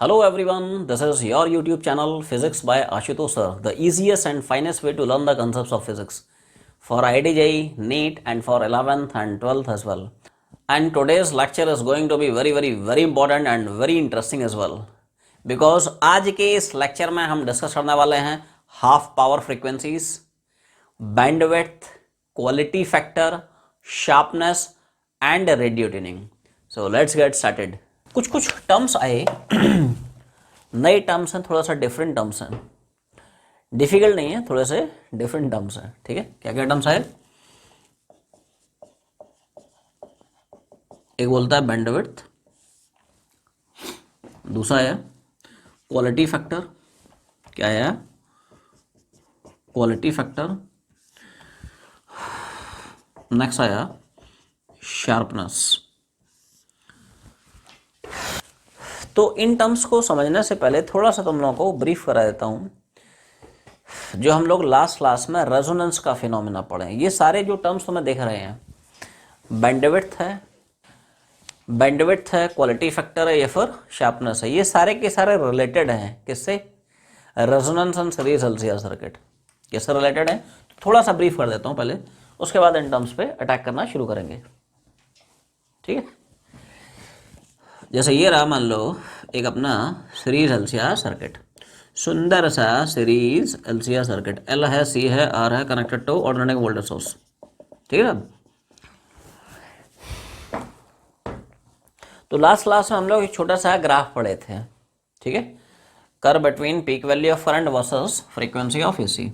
Hello everyone, this is your YouTube channel Physics by Ashutosh Sir, the easiest and finest way to learn the concepts of physics for IIT, NEET and for 11th and 12th as well. And today's lecture is going to be very important and very interesting as well. Because आज के इस lecture में हम discuss करने वाले हैं half power frequencies, bandwidth, quality factor, sharpness and radio tuning. So let's get started. कुछ terms आए नए टर्म्स हैं, थोड़ा सा डिफरेंट टर्म्स हैं, डिफिकल्ट नहीं है, थोड़े से डिफरेंट टर्म्स हैं. ठीक है, क्या क्या टर्म्स आए? एक बोलता है बैंडविड्थ, दूसरा है क्वालिटी फैक्टर. क्या है? Quality factor. नेक्स्ट आया शार्पनेस. तो इन टर्म्स को समझने से पहले थोड़ा सा तुम लोगों को ब्रीफ करा देता हूँ. जो हम लोग लास्ट क्लास में रेजोनेंस का फिनोमेना पढ़े, ये सारे जो टर्म्स तुम्हें देख रहे हैं, बैंडविड्थ है, क्वालिटी फैक्टर है या फिर शार्पनेस है, ये सारे के सारे रिलेटेड हैं. किससे? Resonance and series LCR circuit. किससे रिलेटेड है? थोड़ा सा ब्रीफ कर देता हूँ पहले, उसके बाद इन टर्म्स पे अटैक करना शुरू करेंगे. ठीक है, जैसे ये रहा, मान लो एक अपना सीरीज एलसीआर सर्किट, सुंदर सा सीरीज एलसीआर सर्किट. एल है, सी है, आर है, connected to alternating voltage source. ठीक है. तो लास्ट क्लास में हम लोग एक छोटा सा ग्राफ पढ़े थे. ठीक है, curve between peak value of current versus frequency of AC.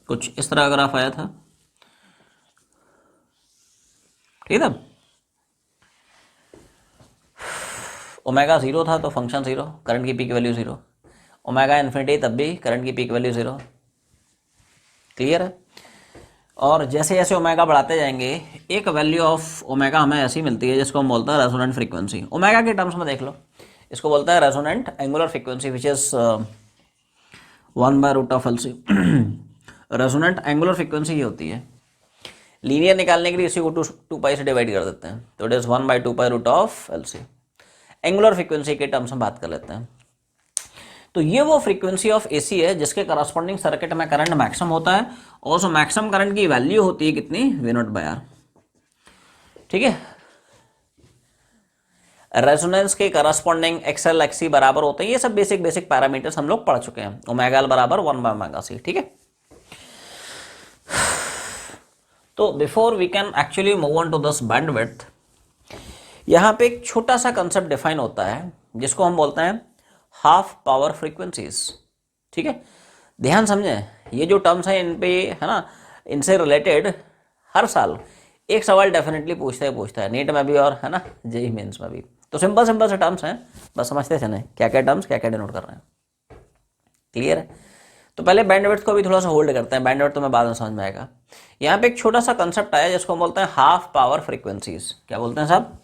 कुछ इस तरह का ग्राफ आया था. ठीक है, ओमेगा जीरो था तो फंक्शन जीरो, करंट की peak value zero. Omega infinity तब भी करंट की पीक वैल्यू जीरो. क्लियर है? और जैसे जैसे ओमेगा बढ़ाते जाएंगे, एक वैल्यू ऑफ ओमेगा हमें ऐसी मिलती है जिसको हम बोलते हैं रेजोनेंट फ्रीक्वेंसी. ओमेगा के टर्म्स में देख लो, इसको बोलता है resonant angular frequency which is 1/√LC. Resonant angular frequency ये होती है. लीनियर निकालने के लिए इसी को 2 पाई से डिवाइड कर देते हैं, तो it is 1/2π√LC. Angular frequency के टर्म्स में बात कर लेते हैं. तो ये वो फ्रीक्वेंसी ऑफ एसी है जिसके करस्पॉन्डिंग सर्किट में करंट मैक्सिमम होता है, और उस मैक्सिमम करंट की वैल्यू होती है कितनी? V0/R. ठीक है, रेजोनेंस के करस्पॉन्डिंग XL XC बराबर होते हैं. ये सब बेसिक पैरामीटर्स हम लोग पढ़ चुके हैं. ओमेगा L बराबर 1/ωc. ठीक है, तो before we can actually move on to this bandwidth, यहाँ पे एक छोटा सा कंसेप्ट डिफाइन होता है जिसको हम बोलते हैं हाफ पावर फ्रीक्वेंसीज. ठीक है, ध्यान समझें, ये जो टर्म्स हैं इन पे, है ना, इनसे रिलेटेड हर साल एक सवाल डेफिनेटली पूछता है नीट में भी और, है ना, जेईई मेंस में भी. तो सिंपल से टर्म्स हैं, बस समझते चलें क्या क्या टर्म्स क्या क्या डिनोट कर रहे हैं. क्लियर है? तो पहले बैंडविड्थ को भी थोड़ा सा होल्ड करते हैं, बैंडविड्थ तो मैं बाद में समझ में आएगा. यहाँ पे एक छोटा सा कंसेप्ट आया जिसको हम बोलते हैं हाफ पावर फ्रीक्वेंसीज. क्या बोलते हैं साहब?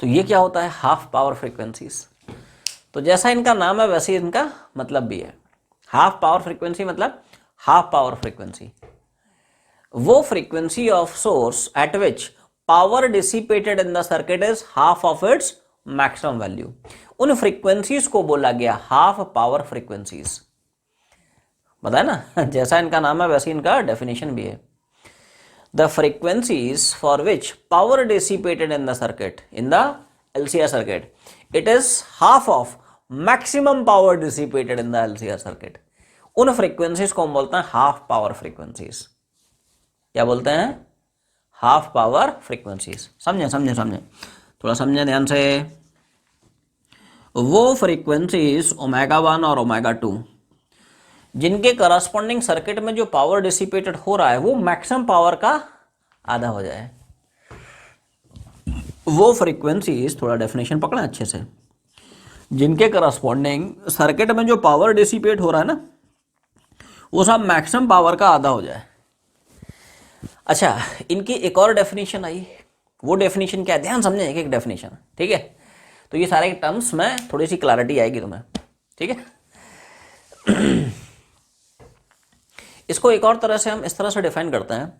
तो ये क्या होता है? Half power frequencies. तो जैसा इनका नाम है वैसे इनका मतलब भी है. हाफ पावर फ्रीक्वेंसी मतलब हाफ पावर फ्रीक्वेंसी, वो frequency of source eight which power dissipated in the circuit is half of its maximum value. उन फ्रीक्वेंसीज को बोला गया हाफ पावर फ्रीक्वेंसीज. बताया ना, जैसा इनका नाम है वैसे इनका डेफिनेशन भी है. The frequencies for which power dissipated in the circuit, in the LCR circuit, it is half of maximum power dissipated in the LCR circuit. उन frequencies को हम बोलते हैं half power frequencies. क्या बोलते हैं? half power frequencies. समझे, थोड़ा समझे ध्यान से. वो frequencies ω1 और ω2 जिनके करस्पॉन्डिंग सर्किट में जो पावर डिसिपेटेड हो रहा है वो मैक्सिमम पावर का आधा हो जाए, वो फ्रीक्वेंसीज, थोड़ा डेफिनेशन पकड़ें अच्छे से, जिनके करस्पॉन्डिंग सर्किट में जो पावर डिसिपेट हो रहा है ना, वो सब मैक्सिमम पावर का आधा हो जाए. अच्छा, इनकी एक और डेफिनेशन आई. वो डेफिनेशन क्या है? ध्यान समझें एक डेफिनेशन. ठीक है, तो ये सारे टर्म्स में थोड़ी सी क्लैरिटी आएगी तुम्हें. ठीक है, इसको एक और तरह से हम इस तरह से डिफाइन करते हैं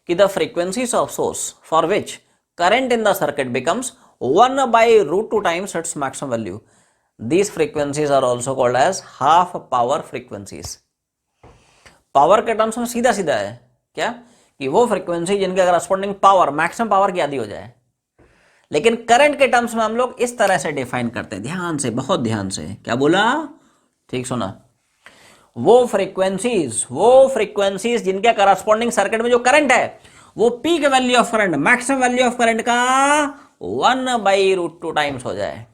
कि the frequencies of source for which current in the circuit becomes 1/√2 times its maximum value, these frequencies are also called as half power frequencies. Power के टर्म्स में सीधा सीधा है क्या कि वो फ्रीक्वेंसी जिनके करस्पॉन्डिंग पावर मैक्सिमम पावर की आधी हो जाए, लेकिन करंट के टर्म्स में हम लोग इस तरह से डिफाइन करते हैं, ध्यान से, बहुत ध्यान से। क्या बोला? ठीक सुना। वो फ्रीक्वेंसीज जिनके करस्पॉन्डिंग सर्किट में जो करंट है वो peak value of current, maximum value of current का 1/√2 टाइम्स हो जाए।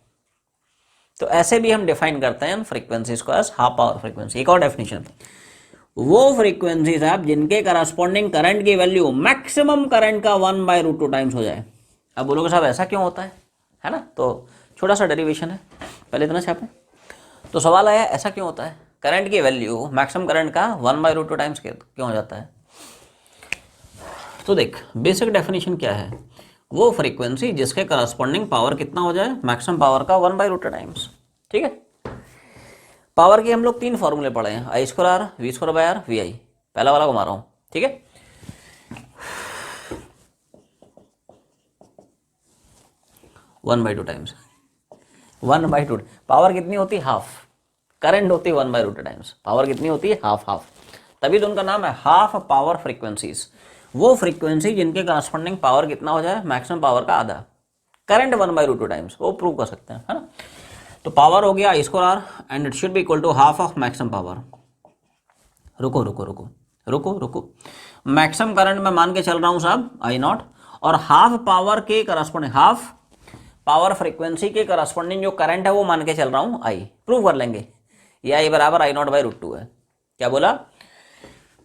तो ऐसे भी हम डिफाइन करते हैं फ्रीक्वेंसीज को एज हाफ पावर फ्रीक्वेंसी। एक और डेफिनेशन, वो फ्रीक्वेंसीज आप जिनके करस्पॉन्डिंग करंट की वैल्यू मैक्सिमम करंट का 1/√2 टाइम्स हो जाए। अब बोलोगे साहब ऐसा क्यों होता है ना? तो छोटा सा डेरिवेशन है, पहले इतना छापे। तो सवाल आया ऐसा क्यों होता है, करंट की वैल्यू मैक्सिमम करंट का 1/√2 टाइम्स क्यों हो जाता है? तो देख, बेसिक डेफिनेशन क्या है, वो फ्रीक्वेंसी जिसके करस्पॉन्डिंग पावर कितना हो जाए, मैक्सिमम पावर का 1/√2 टाइम्स। ठीक है, पावर के हम लोग 3 फॉर्मूले पढ़े हैं, I²R, V²/R, VI। पहला वाला घुमा रहा हूं, ठीक है। 1/2 टाइम्स, 1/2 पावर कितनी होती है? हाफ। करंट होती है 1/√2 टाइम्स, पावर कितनी होती है? हाफ। तभी तो उनका नाम है हाफ पावर फ्रीक्वेंसीज। वो फ्रीक्वेंसी जिनके करस्पॉन्डिंग पावर कितना हो जाए, मैक्सिमम पावर का आधा, करंट 1/√2 टाइम्स, वो प्रूव कर सकते हैं, है ना। तो पावर हो गया I² and it should be equal to half of maximum power. रुको, मैक्सिमम करंट में मान के चल रहा हूं साहब I0, और हाफ पावर के करस्पॉन्डिंग, हाफ पावर फ्रीक्वेंसी के करस्पॉन्डिंग जो करंट है वो मान के चल रहा हूं I। प्रूव कर लेंगे, ये I बराबर I0/√2 है। क्या बोला?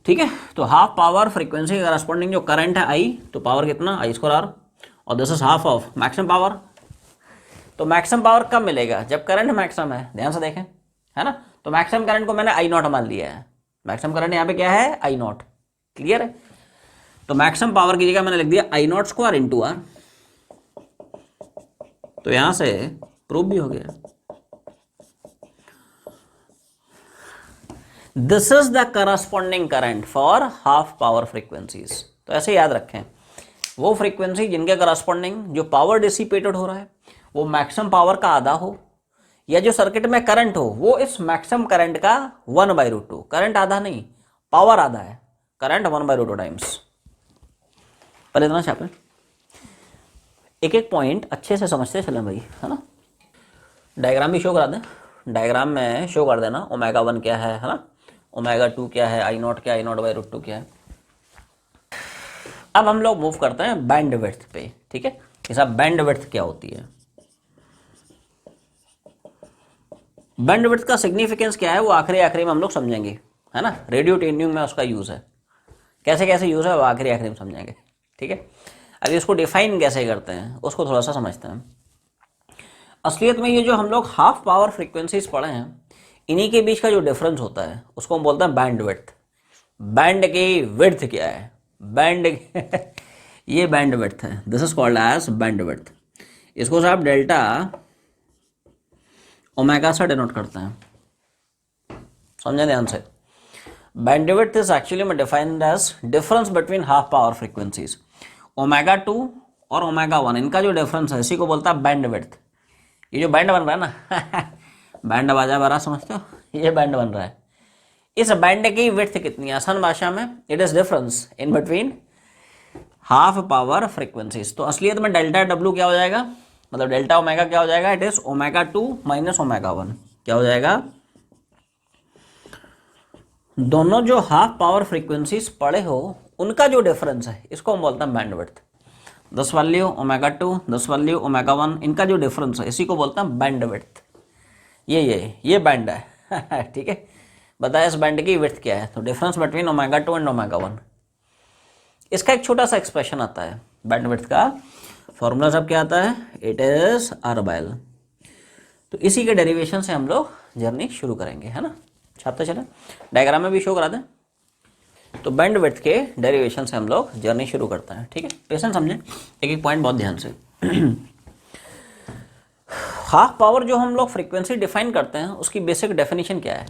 ठीक है, तो हाफ पावर फ्रीक्वेंसी के करस्पॉन्डिंग जो करंट है I, तो पावर कितना? I²R, और this is half of maximum power. तो मैक्सिमम पावर कब मिलेगा? जब करंट मैक्सिमम है, ध्यान से देखें, है ना। तो मैक्सिमम करंट को मैंने I0 मान लिया है, मैक्सिमम करंट यहाँ पे क्या है? I0। क्लियर है? तो मैक्सिमम पावर की जगह मैंने लिख दिया I0² इंटू R। तो यहां से प्रूव भी हो गया, this is the corresponding current for half power frequencies. तो ऐसे याद रखें, वो फ्रीक्वेंसी जिनके करस्पॉन्डिंग जो पावर डिसिपेटेड हो रहा है वो मैक्सिमम पावर का आधा हो, या जो सर्किट में करंट हो वो इस मैक्सिमम करंट का 1/√2, करंट आधा नहीं, पावर आधा है, करंट 1/√2 टाइम्स। पर इतना छापे, एक एक पॉइंट अच्छे से समझते चलें भाई, है ना। डायग्राम भी शो करा दें, डायग्राम में शो कर देना ω1 क्या है ना, ω2 क्या है, I0 क्या है, I0/√2 क्या है। अब हम लोग मूव करते हैं बैंड विड्थ पे, ठीक है। कि साहब बैंड विड्थ क्या होती है? बैंड विड्थ का सिग्निफिकेंस क्या है वो आखिरी में हम लोग समझेंगे, है ना। रेडियो ट्यूनिंग में उसका यूज है, कैसे यूज है वो आखिरी में समझेंगे, ठीक है। अब इसको डिफाइन कैसे करते हैं उसको थोड़ा सा समझते हैं। असलियत में ये जो हम लोग हाफ पावर फ्रीक्वेंसीज पढ़े हैं, इन्हीं के बीच का जो डिफरेंस होता है उसको हम बोलते हैं बैंड विड्थ। बैंड की विड्थ क्या है? बैंड ये बैंड विड्थ है, this is called as band width. इसको साहब डेल्टा ओमेगा से डिनोट करते हैं, समझे ध्यान से। बैंड विड्थ इज एक्चुअली में defined as difference between half power frequencies. ω2 और ω1 इनका जो डिफरेंस है इसी को बोलता है बैंड विड्थ। ये जो बैंड बन रहा है ना बैंड बाजा बरा, समझते हो, ये बैंड बन रहा है। इस बैंड की विड्थ कितनी है? आसान भाषा में it is difference in between half power frequencies. तो असलियत में डेल्टा W क्या हो जाएगा, मतलब डेल्टा ओमेगा क्या हो जाएगा? It is ω2 minus ω1। क्या हो जाएगा? दोनों जो हाफ पावर फ्रीक्वेंसीज पढ़े हो उनका जो डिफरेंस है इसको हम बोलते हैं बैंड विड्थ। 10 वैल्यू ω2, 10 वैल्यू ω1, इनका जो डिफरेंस है इसी को बोलते हैं बैंड विड्थ। ये बैंड है ठीक है। बताया इस बैंड की विड्थ क्या है? तो डिफरेंस बिटवीन ω2 एंड ω1। इसका एक छोटा सा एक्सप्रेशन आता है बैंड विड्थ का, फॉर्मूला सब क्या आता है? It is R/L। तो इसी के डेरिवेशन से हम लोग जर्नी शुरू करेंगे, है ना। छापते चले, डायग्राम में भी शो करा दें। तो बैंड विड्थ के डेरिवेशन से हम लोग जर्नी शुरू करते हैं, ठीक है। पेशेंस समझें, एक एक पॉइंट बहुत ध्यान से। हाफ पावर जो हम लोग फ्रीक्वेंसी डिफाइन करते हैं उसकी बेसिक डेफिनेशन क्या है?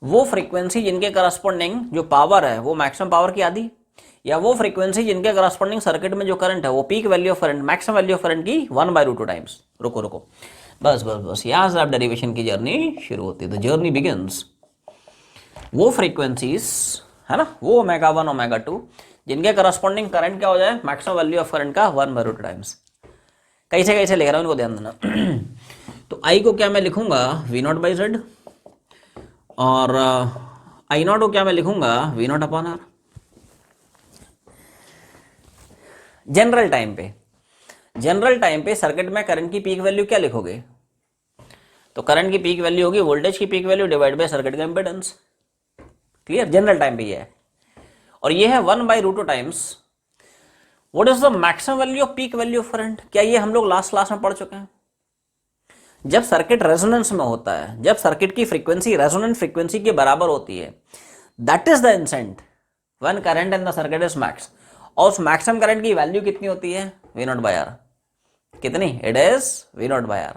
वो फ्रीक्वेंसी जिनके करस्पॉन्डिंग जो पावर है वो मैक्सिमम पावर की आधी, या वो फ्रीक्वेंसी जिनके करस्पॉन्डिंग सर्किट में जो करंट है वो peak value of current maximum value of current की 1/√2 टाइम्स। रुको रुको, बस बस बस, यहां से आप डेरिवेशन की जर्नी शुरू होती है। The journey begins. वो फ्रीक्वेंसीज है ना, वो ω1 ω2 जिनके करस्पॉन्डिंग करंट क्या हो जाए मैक्सिमम वैल्यू ऑफ करंट का 1/√2 टाइम्स। कैसे लिख रहा हूं इनको ध्यान देना। तो आई को क्या मैं लिखूंगा V0/Z, और I0 को क्या मैं लिखूंगा V0/R। जनरल टाइम पे सर्किट में करंट की पीक वैल्यू क्या लिखोगे, तो करंट की पीक वैल्यू होगी वोल्टेज की peak value divide by circuit का इंपेडेंस। क्लियर, जनरल टाइम पे ये है, और ये है 1/√2 times what is the maximum value off peak value of current. क्या ये हम लोग लास्ट क्लास में पढ़ चुके हैं। जब सर्किट रेजोनेंस में होता है, जब सर्किट की फ्रीक्वेंसी रेजोनेंट फ्रीक्वेंसी के बराबर होती है, that is the instant when current in the circuit is max. और उस मैक्सिमम करंट की वैल्यू कितनी होती है V0/R। कितनी, it is V0/R।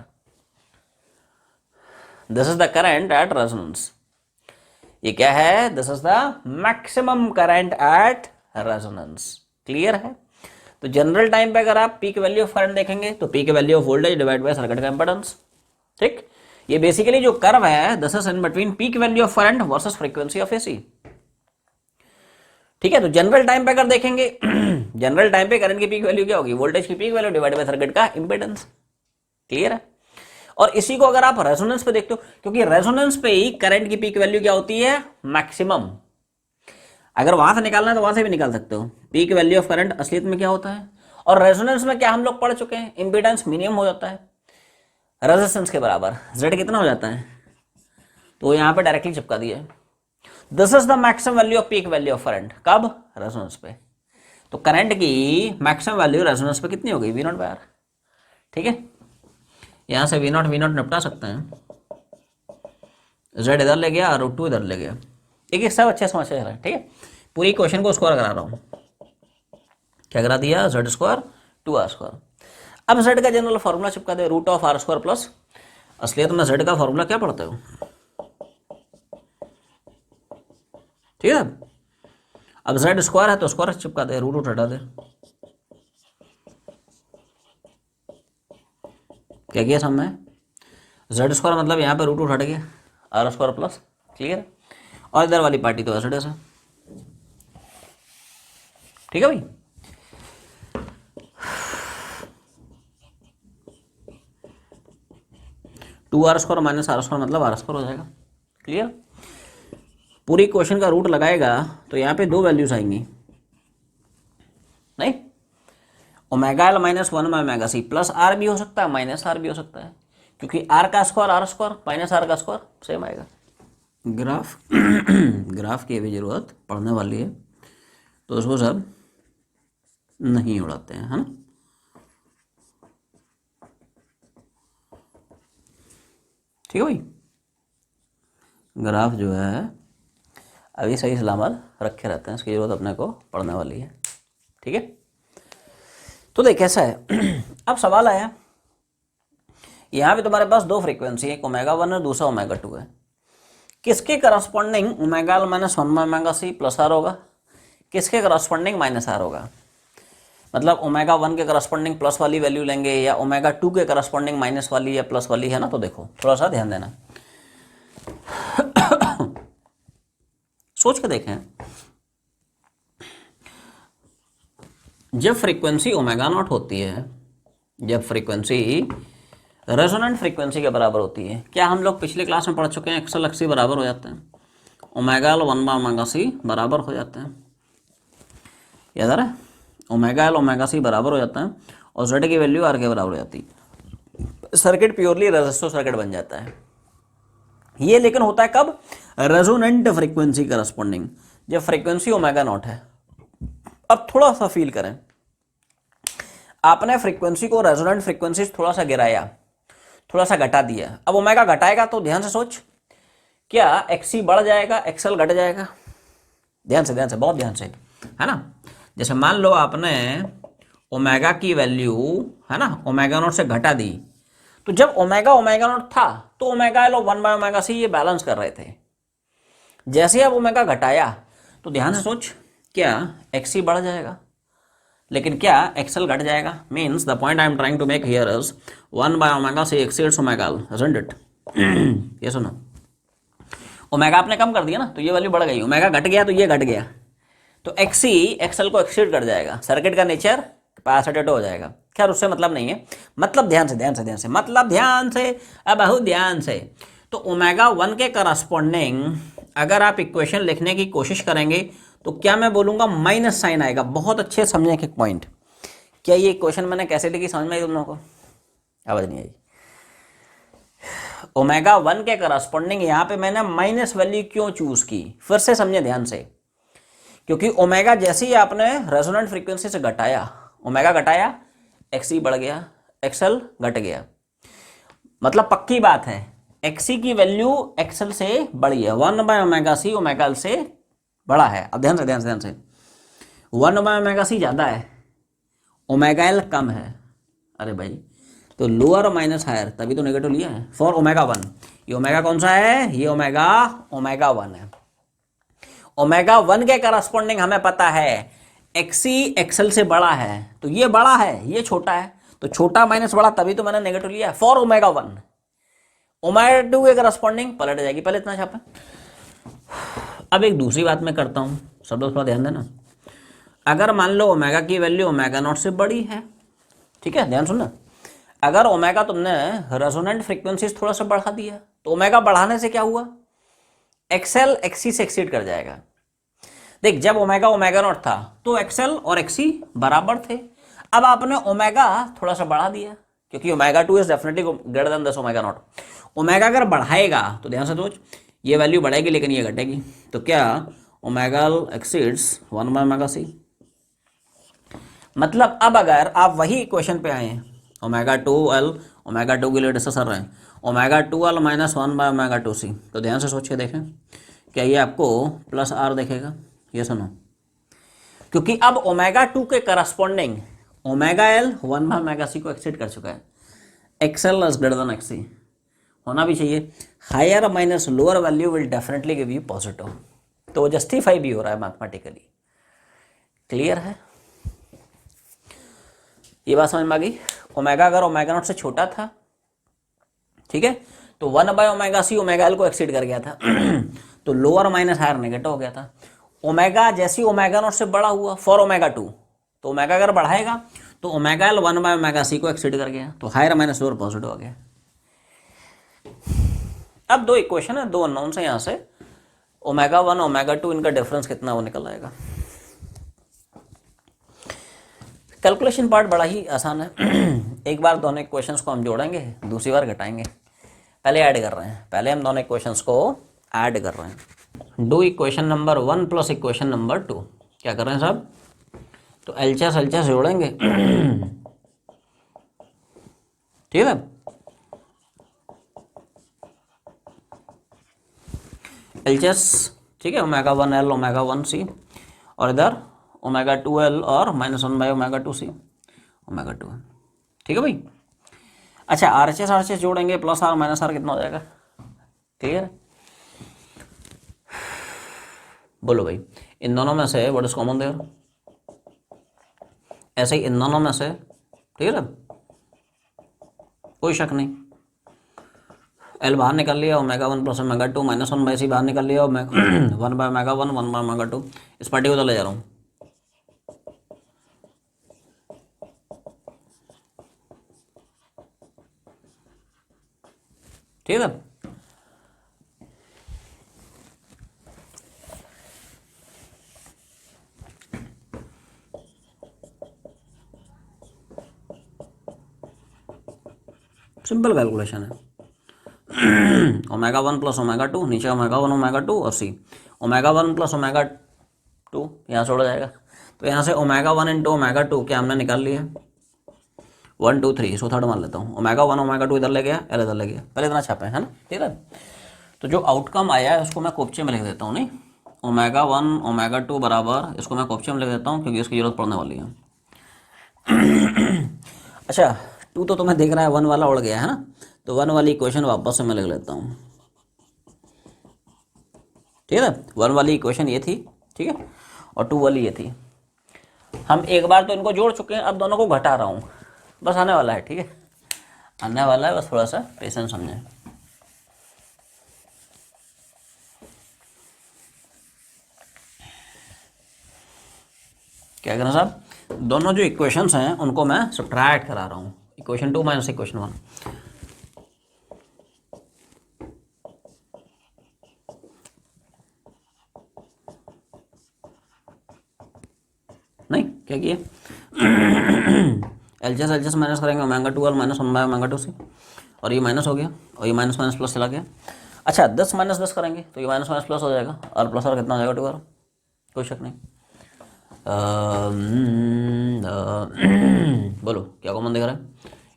This is the current at resonance. ये क्या है, this is the maximum current at resonance. Clear है। तो जनरल टाइम पे अगर आप पीक वैल्यू ऑफ करंट देखेंगे तो peak value of voltage divide by circuit का इंपेडेंस। ठीक, ये बेसिकली जो कर्व है this is in between peak value of current versus frequency of AC. ठीक है, तो जनरल टाइम पे अगर देखेंगे जनरल टाइम पे करंट की पीक वैल्यू क्या होगी, वोल्टेज की peak value divide by circuit का इंपेडेंस। क्लियर है। और इसी को अगर आप रेजोनेंस पे देखते हो, क्योंकि रेजोनेंस पे ही करंट की पीक वैल्यू क्या होती है मैक्सिमम। अगर वहां से निकालना है तो वहां से भी निकाल सकते हो। पीक वैल्यू ऑफ करंट असलियत में क्या होता है, और रेजोनेंस में क्या हम लोग पढ़ चुके हैं, इंपेडेंस मिनिमम हो जाता है रेजिस्टेंस के बराबर। Z कितना हो जाता है, तो यहां पे डायरेक्टली चिपका दिया है। This is the maximum value off peak value of current, कब, रेजोनेंस पे। तो करंट की मैक्सिमम वैल्यू रेजोनेंस पे कितनी हो गई V0/R। ठीक है, यहां से V0 निपटा सकते हैं। Z इधर ले गया और √2 इधर ले गया। एक सब अच्छे समझ रहा है। ठीक है, पूरी क्वेश्चन को स्क्वायर करा रहा हूं। क्या करा दिया, Z² 2R²। अब Z का जनरल फॉर्मूला चिपका दे √R² प्लस, असलियत में Z का फॉर्मूला क्या पढ़ते हो, ठीक है। अब Z² है तो स्क्वायर चिपका दे, रूट हटा दे। क्या किया सामने, Z² मतलब यहाँ पे √2 हट गया, R² प्लस। क्लियर, और इधर वाली पार्टी तो ऐसे है। ठीक है भाई। (2R² - R² मतलब R² हो जाएगा। क्लियर, पूरी क्वेश्चन का रूट लगाएगा तो यहाँ पे दो वैल्यूज आएंगी, नहीं, ω_L - 1/ωc प्लस R भी हो सकता है माइनस R भी हो सकता है, क्योंकि R का स्क्वायर R² माइनस R का स्क्वायर सेम आएगा। ग्राफ ग्राफ की भी जरूरत पढ़ने वाली है, तो उसको सब नहीं उड़ाते हैं, है ना। ठीक है भाई, ग्राफ जो है अभी सही सलामत रखे रहते हैं, इसकी जरूरत अपने को पढ़ने वाली है। ठीक है, तो देख कैसा है। अब सवाल आया, यहाँ पे तुम्हारे पास दो फ्रीक्वेंसी है, एक ω1 है दूसरा ω2 है। किसके corresponding ω_L - 1/ωc plus R होगा, किसके करस्पॉन्डिंग माइनस R होगा। मतलब ω1 के करस्पॉन्डिंग प्लस वाली वैल्यू लेंगे या ω2 के करस्पॉन्डिंग माइनस वाली या प्लस वाली, है ना। तो देखो थोड़ा सा ध्यान देना, सोच के देखें। जब फ्रीक्वेंसी ω0 होती है, जब फ्रीक्वेंसी रेजोनेंट फ्रीक्वेंसी के बराबर होती है, क्या हम लोग पिछले क्लास में पढ़ चुके हैं, XL XC बराबर हो जाते हैं, ω_L 1/ωc बराबर हो जाते हैं, याद आ रहा है। ω_L ω_c बराबर हो जाता है और Z की वैल्यू R के बराबर हो जाती है। सर्किट प्योरली रेजिस्टिव सर्किट बन जाता है। ये लेकिन होता है कब, रेजोनेंट फ्रीक्वेंसी करस्पॉन्डिंग, जब फ्रीक्वेंसी ω0 है। अब थोड़ा सा फील करें, आपने फ्रीक्वेंसी को रेजोनेंट फ्रीक्वेंसी थोड़ा सा गिराया, थोड़ा सा घटा दिया, अब ओमेगा घटाएगा तो ध्यान से सोच, क्या XC बढ़ जाएगा XL घट जाएगा। ध्यान से बहुत ध्यान से, है ना। जैसे मान लो आपने ओमेगा की वैल्यू, है ना, ω0 से घटा दी, तो जब ω ω0 था तो ω_L और 1/ωc ये बैलेंस कर रहे थे। जैसे ही आप ओमेगा घटाया तो ध्यान से सोच, क्या एक्सी बढ़ जाएगा, लेकिन क्या एक्सएल घट जाएगा। Means the point I am trying to make here is 1/ω exceeds omega L, isn't it? ये सुनो, ओमेगा आपने कम कर दिया ना, तो ये वैल्यू बढ़ गई, ओमेगा घट गया तो ये घट गया, तो एक्सी एक्सएल को एक्सीड कर जाएगा, सर्किट का नेचर कैपेसिटेटिव हो जाएगा। खैर उससे मतलब नहीं है, मतलब ध्यान से मतलब ध्यान से, अब बहुत ध्यान से। तो ओमेगा 1 के करस्पॉन्डिंग अगर आप इक्वेशन लिखने की कोशिश करेंगे तो क्या मैं बोलूँगा, माइनस साइन आएगा। बहुत अच्छे समझने के पॉइंट। क्या ये इक्वेशन मैंने कैसे लिखी समझ में आई तुम लोगों को? आवाज़ नहीं आई। ओमेगा 1 के करस्पॉन्डिंग यहाँ पे मैंने माइनस वैल्यू क्यों चूज की, फिर से समझे ध्यान से, क्योंकि ओमेगा जैसे ही आपने रेजोनेंट फ्रीक्वेंसी से घटाया, ओमेगा घटाया, एक्सी बढ़ गया, एक्सएल घट गया, मतलब पक्की बात है एक्सी की वैल्यू एक्सएल से बड़ी है। 1/ω_c ओमेगा एल से बड़ा है। अब ध्यान से 1/ω_c ज़्यादा है, ओमेगा एल कम है। अरे भाई, तो लोअर माइनस हायर, तभी तो नेगेटिव लिया है फॉर ओमेगा 1। ये ओमेगा कौन सा है? ये ओमेगा 1 है। ओमेगा 1 के करस्पॉन्डिंग हमें पता है एक्सी एक्सएल से बड़ा है, तो ये बड़ा है, ये छोटा है, तो छोटा माइनस बड़ा, तभी तो मैंने नेगेटिव लिया है फॉर ओमेगा 1। ओमेगा 2 के करस्पॉन्डिंग पलट जाएगी, पहले इतना छापा। अब एक दूसरी बात मैं करता हूं, सब लोग थोड़ा ध्यान देना। अगर मान लो ओमेगा की वैल्यू ओमेगा नॉट से बड़ी है, ठीक है, ध्यान सुनना, अगर ओमेगा तुमने रेजोनेंट फ्रीक्वेंसीज थोड़ा सा बढ़ा दिया, तो ओमेगा बढ़ाने से क्या हुआ, एक्सएल एक्सी से एक्सीड कर जाएगा। देख, जब ओमेगा ओमेगा नॉट था तो एक्सएल और एक्सी बराबर थे। अब आपने ओमेगा थोड़ा सा बढ़ा दिया, क्योंकि omega 2 is definitely greater than this omega naught. Omega अगर बढ़ाएगा तो ध्यान से सोच, ये वैल्यू बढ़ेगी लेकिन ये घटेगी, तो क्या ओमेगा एक्सीड्स 1/ω_c। मतलब अब अगर आप वही इक्वेशन पे आए, ओमेगा 2l ओमेगा 2 के लिए डिस्कस कर रहे हैं, ओमेगा 2l माइनस 1/ω_c, तो ध्यान से सोच के देखें, क्या ये आपको प्लस आर देखेगा? ये सुनो, क्योंकि अब ओमेगा 2 के करस्पॉन्डिंग ओमेगा एल 1/ω_c को एक्सीड कर चुका है। XL is greater than XC, होना भी चाहिए। Higher minus lower value will definitely give you positive, तो वो जस्टिफाई भी हो रहा है मैथमेटिकली। क्लियर है? ये बात समझ में आ गई? ओमेगा अगर ओमेगा नॉट से छोटा था, ठीक है, तो 1/ω_c ओमेगा एल को एक्सीड कर गया था तो लोअर माइनस हायर नेगेटिव हो गया था। ओमेगा जैसी ओमेगा नॉट से बड़ा हुआ फॉर ओमेगा 2, तो ओमेगा अगर बढ़ाएगा तो ओमेगा एल 1/ω_c को एक्सीड कर गया, तो हायर माइनस लोअर पॉजिटिव हो गया। अब दो इक्वेशन है, दो अननोन्स है, यहाँ से ओमेगा 1 ओमेगा 2 इनका डिफरेंस कितना वो निकल आएगा। कैलकुलेशन पार्ट बड़ा ही आसान है एक बार दोनों इक्वेशंस को हम जोड़ेंगे, दूसरी बार घटाएंगे। पहले ऐड कर रहे हैं, पहले हम दोनों इक्वेशंस को ऐड कर रहे हैं। Do equation number 1 plus equation number 2। क्या कर रहे हैं साहब? तो एलसीएस जोड़ेंगे ठीक है। एलसीएस, ठीक है, ओमेगा 1l ओमेगा 1c, और इधर ओमेगा 2l और -1/ω_2c ओमेगा 2, ठीक है भाई। अच्छा, आरएचएस जोड़ेंगे, प्लस आर माइनस आर कितना हो जाएगा? क्लियर? बोलो भाई, इन दोनों में से व्हाट इज कॉमन देयर? ऐसे ही इन दोनों में से, ठीक है, कोई शक नहीं। एल बाहर निकल लिया, ओमेगा 1 प्लस ओमेगा 2 -1/c बाहर निकल लिया, 1/ω1 1/ω2। इस पार्टी को तो ले जा रहा हूँ, ठीक है। सिंपल कैलकुलेशन है। ओमेगा 1 प्लस ओमेगा 2, नीचे ओमेगा 1 ओमेगा 2 और सी, ओमेगा 1 प्लस ओमेगा 2 यहाँ छोड़ा जाएगा, तो यहाँ से ओमेगा 1 इंटू ओमेगा 2 क्या हमने निकाल लिया? 1 2 3, इसको थर्ड मान लेता हूँ। ओमेगा 1 ओमेगा 2 इधर ले गया, एल इधर ले गया, पहले इतना छापे है ना, ठीक है। तो जो आउटकम आया है उसको मैं कोप्चे में लिख देता हूँ, नहीं, ओमेगा 1 ओमेगा 2 बराबर, इसको मैं कोप्चे में लिख देता हूँ क्योंकि इसकी जरूरत पड़ने वाली है। अच्छा, 2 तो तुम्हें दिख रहा है, 1 वाला उड़ गया है ना, तो 1 वाली इक्वेशन वापस से मैं लिख लेता हूँ। ठीक है ना। 1 वाली इक्वेशन ये थी, ठीक है, और 2 वाली ये थी। हम एक बार तो इनको जोड़ चुके हैं, अब दोनों को घटा रहा हूँ, बस आने वाला है, ठीक है, आने वाला है, बस थोड़ा सा पेशेंस समझें। क्या करना साहब, दोनों जो इक्वेशंस हैं उनको मैं सब्ट्रैक्ट करा रहा हूँ, इक्वेशन 2 माइनस इक्वेशन 1। नहीं, क्या किया, एलसीएस माइनस करेंगे ओमेगा 2 और माइनस 1 बाय ओमेगा 2 से, और ये माइनस हो गया और ये माइनस माइनस प्लस चला गया। अच्छा 10 माइनस 10 करेंगे तो ये माइनस माइनस प्लस हो जाएगा, और प्लस और कितना हो जाएगा 2 और, कोई शक नहीं। बोलो क्या कॉमन दिख रहा है,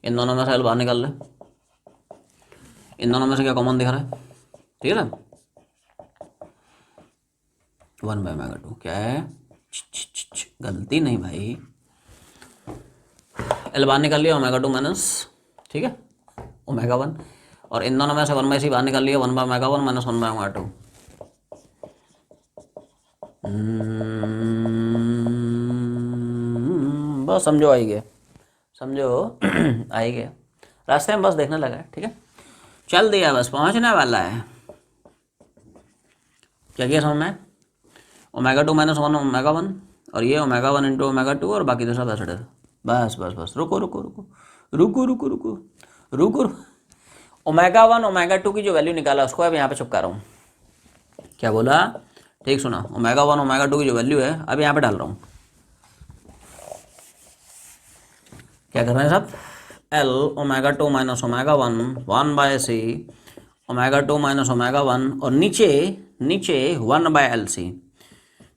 इन दोनों में से एल बाहर निकाल ले, इन दोनों में से क्या कॉमन दिख रहा है, ठीक है ना, 1 बाय ओमेगा 2 क्या है, गलती नहीं भाई, एल बाहर निकाल लिया ओमेगा 2 माइनस, ठीक है, ओमेगा 1, और इन दोनों में से 1 बाई सी बाहर निकाल लिया 1 by omega 1 minus 1 by omega 2। बस समझो आई गया, समझो आई गया, रास्ते में बस देखने लगा है, ठीक है, चल दिया, बस पहुंचने वाला है। क्या किया समझ में, ओमेगा 2 माइनस 1 ओमेगा 1, और ये ओमेगा 1 इंटू ओमेगा 2, और बाकी तो सब ऐसे है। बस बस बस, रुको रुको रुको रुको रुको रुको रुको, ओमेगा 1 ओमेगा 2 की जो वैल्यू निकाला उसको अब यहाँ पे चिपका रहा हूँ। क्या बोला, ठीक सुना, ओमेगा 1 ओमेगा 2 की जो वैल्यू है अब यहाँ पे डाल रहा हूँ। क्या कर रहे हैं साहब, L omega 2 minus omega 1 by C omega 2 minus omega 1, और नीचे नीचे 1 बाय एल सी,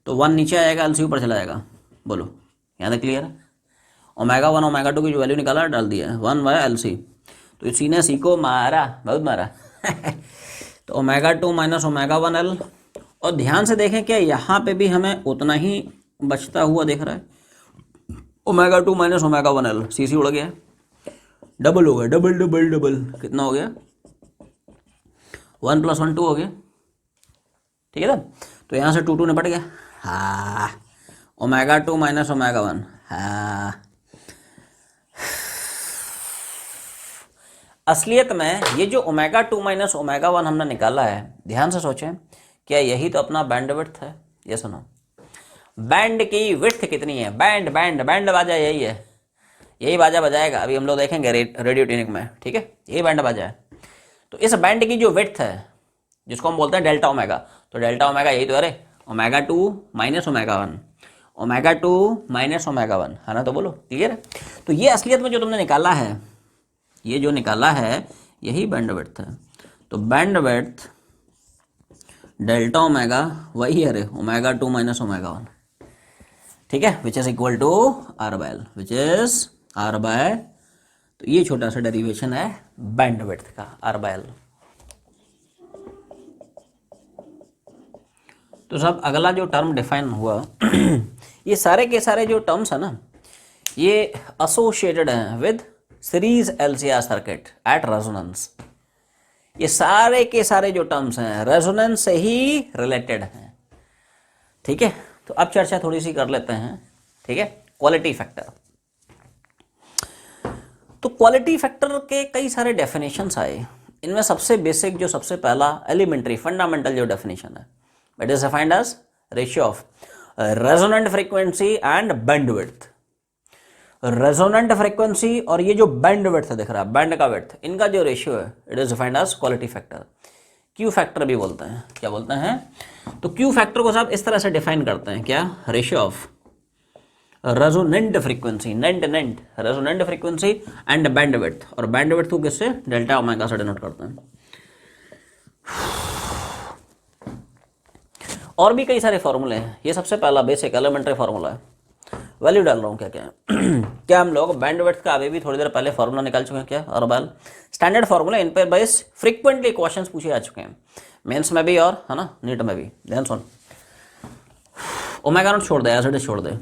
तो 1 नीचे आएगा, एल सी ऊपर चला जाएगा। बोलो यहाँ तक क्लियर है, ओमेगा 1 ओमेगा 2 की जो वैल्यू निकाला डाल दिया है 1 बाय एल सी, तो इसी ने सी को मारा, बहुत मारा तो ओमेगा 2 माइनस ओमेगा 1 एल, और ध्यान से देखें क्या यहाँ पे भी हमें उतना ही बचता हुआ दिख रहा है, ओमेगा 2 माइनस ओमेगा 1 एल, सी उड़ गया, डबल हो गया, डबल डबल डबल, कितना हो गया 1 + 1 2 हो गया, ठीक है ना, तो यहाँ से 2 2 निपट गया, हाँ, ओमेगा 2 माइनस ओमेगा 1, हाँ। असलियत में ये जो ओमेगा 2 माइनस ओमेगा 1 हमने निकाला है, ध्यान से सोचें, क्या यही तो अपना बैंड विड्थ है, ये सुनो, बैंड की विड्थ कितनी है, बैंड बैंड बैंड बाजा यही है, यही बाजा बजाएगा, अभी हम लोग देखेंगे रेडियो ट्यूनिंग में, ठीक है, यही बैंड बाजा है। तो इस बैंड की जो विड्थ है जिसको हम बोलते हैं डेल्टा ओमेगा, तो डेल्टा ओमेगा यही तो, अरे omega 2 minus omega 1, omega 2 minus omega 1, है ना, तो बोलो क्लियर है। तो ये असलियत में जो तुमने निकाला है, ये जो निकाला है यही बैंड विड्थ है, तो बैंड विड्थ डेल्टा ओमेगा वही है, ओमेगा 2 माइनस ओमेगा 1, ठीक है, which is equal to R by L, which is R by, तो ये छोटा सा डेरिवेशन है बैंड विड्थ का, आर बाय एल। तो सब अगला जो टर्म डिफाइन हुआ ये सारे के सारे जो टर्म्स है ना, ये एसोसिएटेड हैं with series LCR circuit at resonance, ये सारे के सारे जो टर्म्स हैं रेजोनेंस से ही रिलेटेड हैं, ठीक है। तो अब चर्चा थोड़ी सी कर लेते हैं, ठीक है, क्वालिटी फैक्टर। तो क्वालिटी फैक्टर के कई सारे डेफिनेशंस आए, इनमें सबसे बेसिक जो सबसे पहला एलिमेंट्री फंडामेंटल जो डेफिनेशन है, it is defined as ratio of resonant frequency and bandwidth. Resonant frequency और ये जो बैंडविड्थ दिख रहा है, बैंड का विड्थ, इनका जो रेशियो है it is defined as quality factor, Q factor भी बोलते हैं, क्या बोलते हैं, तो क्यू फैक्टर को साहब इस तरह से डिफाइन करते हैं, क्या, रेशियो ऑफ रेजोनेंट फ्रीक्वेंसी, नेंट रेजोनेंट फ्रीक्वेंसी एंड बैंडविड्थ, और बैंडविड्थ को किससे, डेल्टा ओमेगा से डिनोट करते हैं। और भी कई सारे फॉर्मूले हैं, ये सबसे पहला बेसिक एलिमेंट्री फार्मूला है, वैल्यू डाल रहा हूँ क्या क्या क्या हम लोग बैंडविड्थ का अभी भी थोड़ी देर पहले फार्मूला निकाल चुके हैं, क्या, और बाल स्टैंडर्ड फार्मूला, इन पर बेस फ्रीक्वेंटली क्वेश्चंस पूछे आ चुके हैं, मेंस में भी और है ना नीट में भी। ध्यान सुन, ओमेगा नॉट छोड़ दे, एसिड छोड़ दे,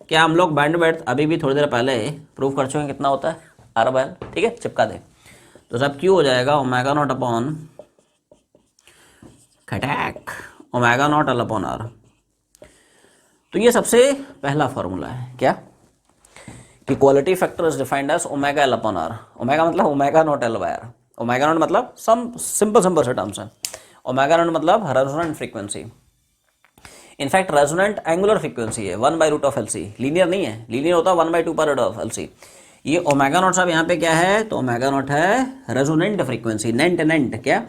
क्या हम लोग बैंडविड्थ अभी भी थोड़ी देर पहले प्रूव कर चुके हैं कितना होता है, आर बाय एल, ठीक है, चिपका दे, तो सब क्यू हो जाएगा ओमेगा नॉट अपॉन खटैक omega naught L upon R. तो ये सबसे पहला फॉर्मूला है क्या, कि quality factor is defined as omega L upon R. Omega मतलब omega naught L by R. Omega naught मतलब सम सिंपल से टर्म्स है। ओमेगा नॉट मतलब resonant frequency. In fact resonant angular frequency है 1/√LC, लीनियर नहीं है, लीनियर होता है 1/2 ये ओमेगा नॉट साहब यहाँ पे क्या है, तो ओमेगा नॉट है रेजोनेंट फ्रीक्वेंसी, नेंट क्या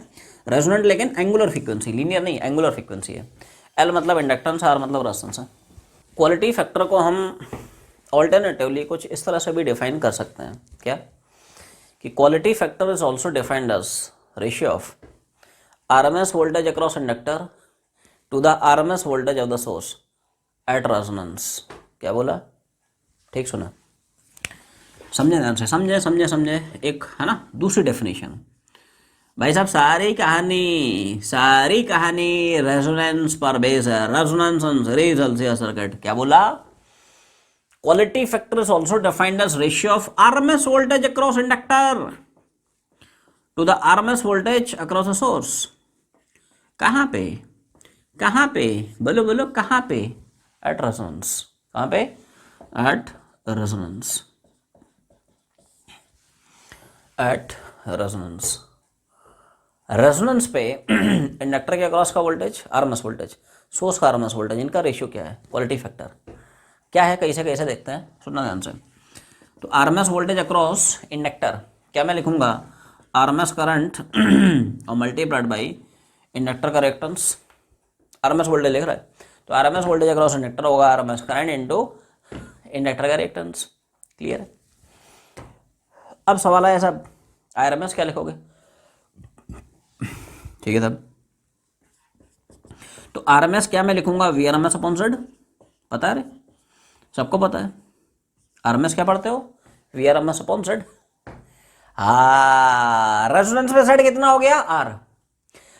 रेजोनेंट, लेकिन एंगुलर फ्रीक्वेंसी, लीनियर नहीं, एंगुलर फ्रीक्वेंसी है। एल मतलब इंडक्टेंस, आर मतलब रेजिस्टेंस है। क्वालिटी फैक्टर को हम ऑल्टरनेटिवली कुछ इस तरह से भी डिफाइन कर सकते हैं क्या, कि quality factor is also defined as ratio of RMS voltage across inductor to the RMS voltage of the source at resonance. क्या बोला, ठीक सुना, समझे ध्यान से, समझे। एक है ना दूसरी डेफिनेशन, भाई साहब सारी कहानी रेजोनेंस पर बेस है, resonance on series LC circuit. क्या बोला, quality factor is also defined as ratio of RMS voltage across inductor to the RMS voltage across a source. कहाँ पे बोलो कहाँ पे, एट रेजोनेंस। कहाँ पे, at resonance, at resonance. Resonance पे इंडक्टर के अक्रॉस का वोल्टेज RMS वोल्टेज, सोर्स का RMS वोल्टेज, इनका रेशियो क्या है, क्वालिटी फैक्टर क्या है, कैसे देखते हैं, सुनना ध्यान से। तो RMS वोल्टेज अक्रॉस इंडक्टर, क्या मैं लिखूंगा, RMS करंट और मल्टीप्लाइड बाई इंडक्टर का रिएक्टेंस। RMS वोल्टेज लिख रहा है, तो RMS वोल्टेज अक्रॉस इंडक्टर होगा RMS करंट इनटू इंडक्टर का रिएक्टेंस। क्लियर है। अब सवाल है साहब RMS क्या लिखोगे, ठीक है साहब, तो RMS क्या मैं लिखूंगा, VRMS अपॉन Z। पता है रे, सबको पता है RMS क्या पढ़ते हो, VRMS अपॉन Z। हाँ, रेजोनेंस पे Z कितना हो गया, R।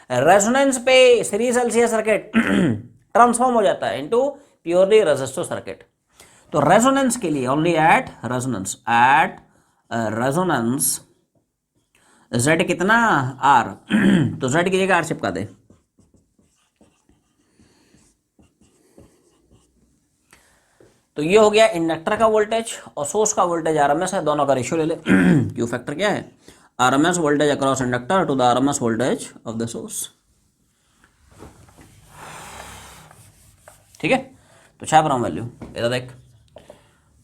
रेजोनेंस पे सीरीज एलसी सर्किट ट्रांसफॉर्म हो जाता है इनटू प्योरली रेजिस्टिव सर्किट। तो रेजोनेंस के लिए ओनली एट रेजोनेंस Z कितना, R तो Z की जगह R चिपका दे। तो ये हो गया इंडक्टर का वोल्टेज और सोर्स का वोल्टेज RMS है, दोनों का रेशियो ले ले। क्यू फैक्टर क्या है, RMS voltage across inductor to the RMS voltage of the source. ठीक है, तो छाप रहा हूं वैल्यू, इधर देख।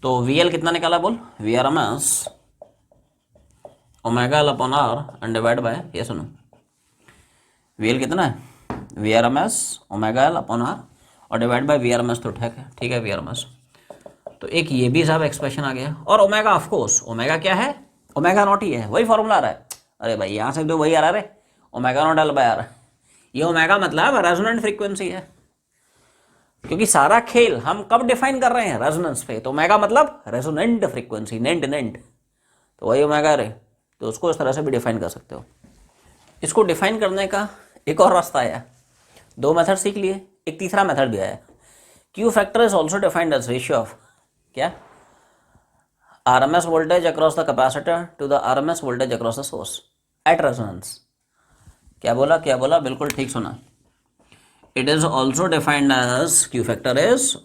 तो VL कितना निकाला बोल, VRMS omega L upon R and divide by, ये सुनो, VL कितना है, VRMS omega L upon R और डिवाइड बाय VRMS। तो ठीक है VRMS। तो एक ये भी साहब एक्सप्रेशन आ गया, और ओमेगा ऑफ कोर्स, ओमेगा क्या है, ओमेगा नॉट ही है, वही फॉर्मूला आ रहा है। अरे भाई यहाँ से तो वही आ रहा है, omega naught L by R. ये ओमेगा मतलब रेजोनेंट फ्रीक्वेंसी है, क्योंकि सारा खेल हम कब डिफाइन कर रहे हैं, रेजोनेंस पे। तो ओमेगा मतलब रेजोनेंट फ्रीक्वेंसी, नेंट, तो वही ओमेगा रे। तो उसको इस तरह से भी डिफाइन कर सकते हो। इसको डिफाइन करने का एक और रास्ता आया, दो मेथड सीख लिए, एक तीसरा मेथड भी आया। Q factor is also defined as ratio of क्या, RMS voltage across the capacitor to the RMS voltage across the source at resonance. क्या बोला, बिल्कुल ठीक सुना। It is also defined as, Q factor is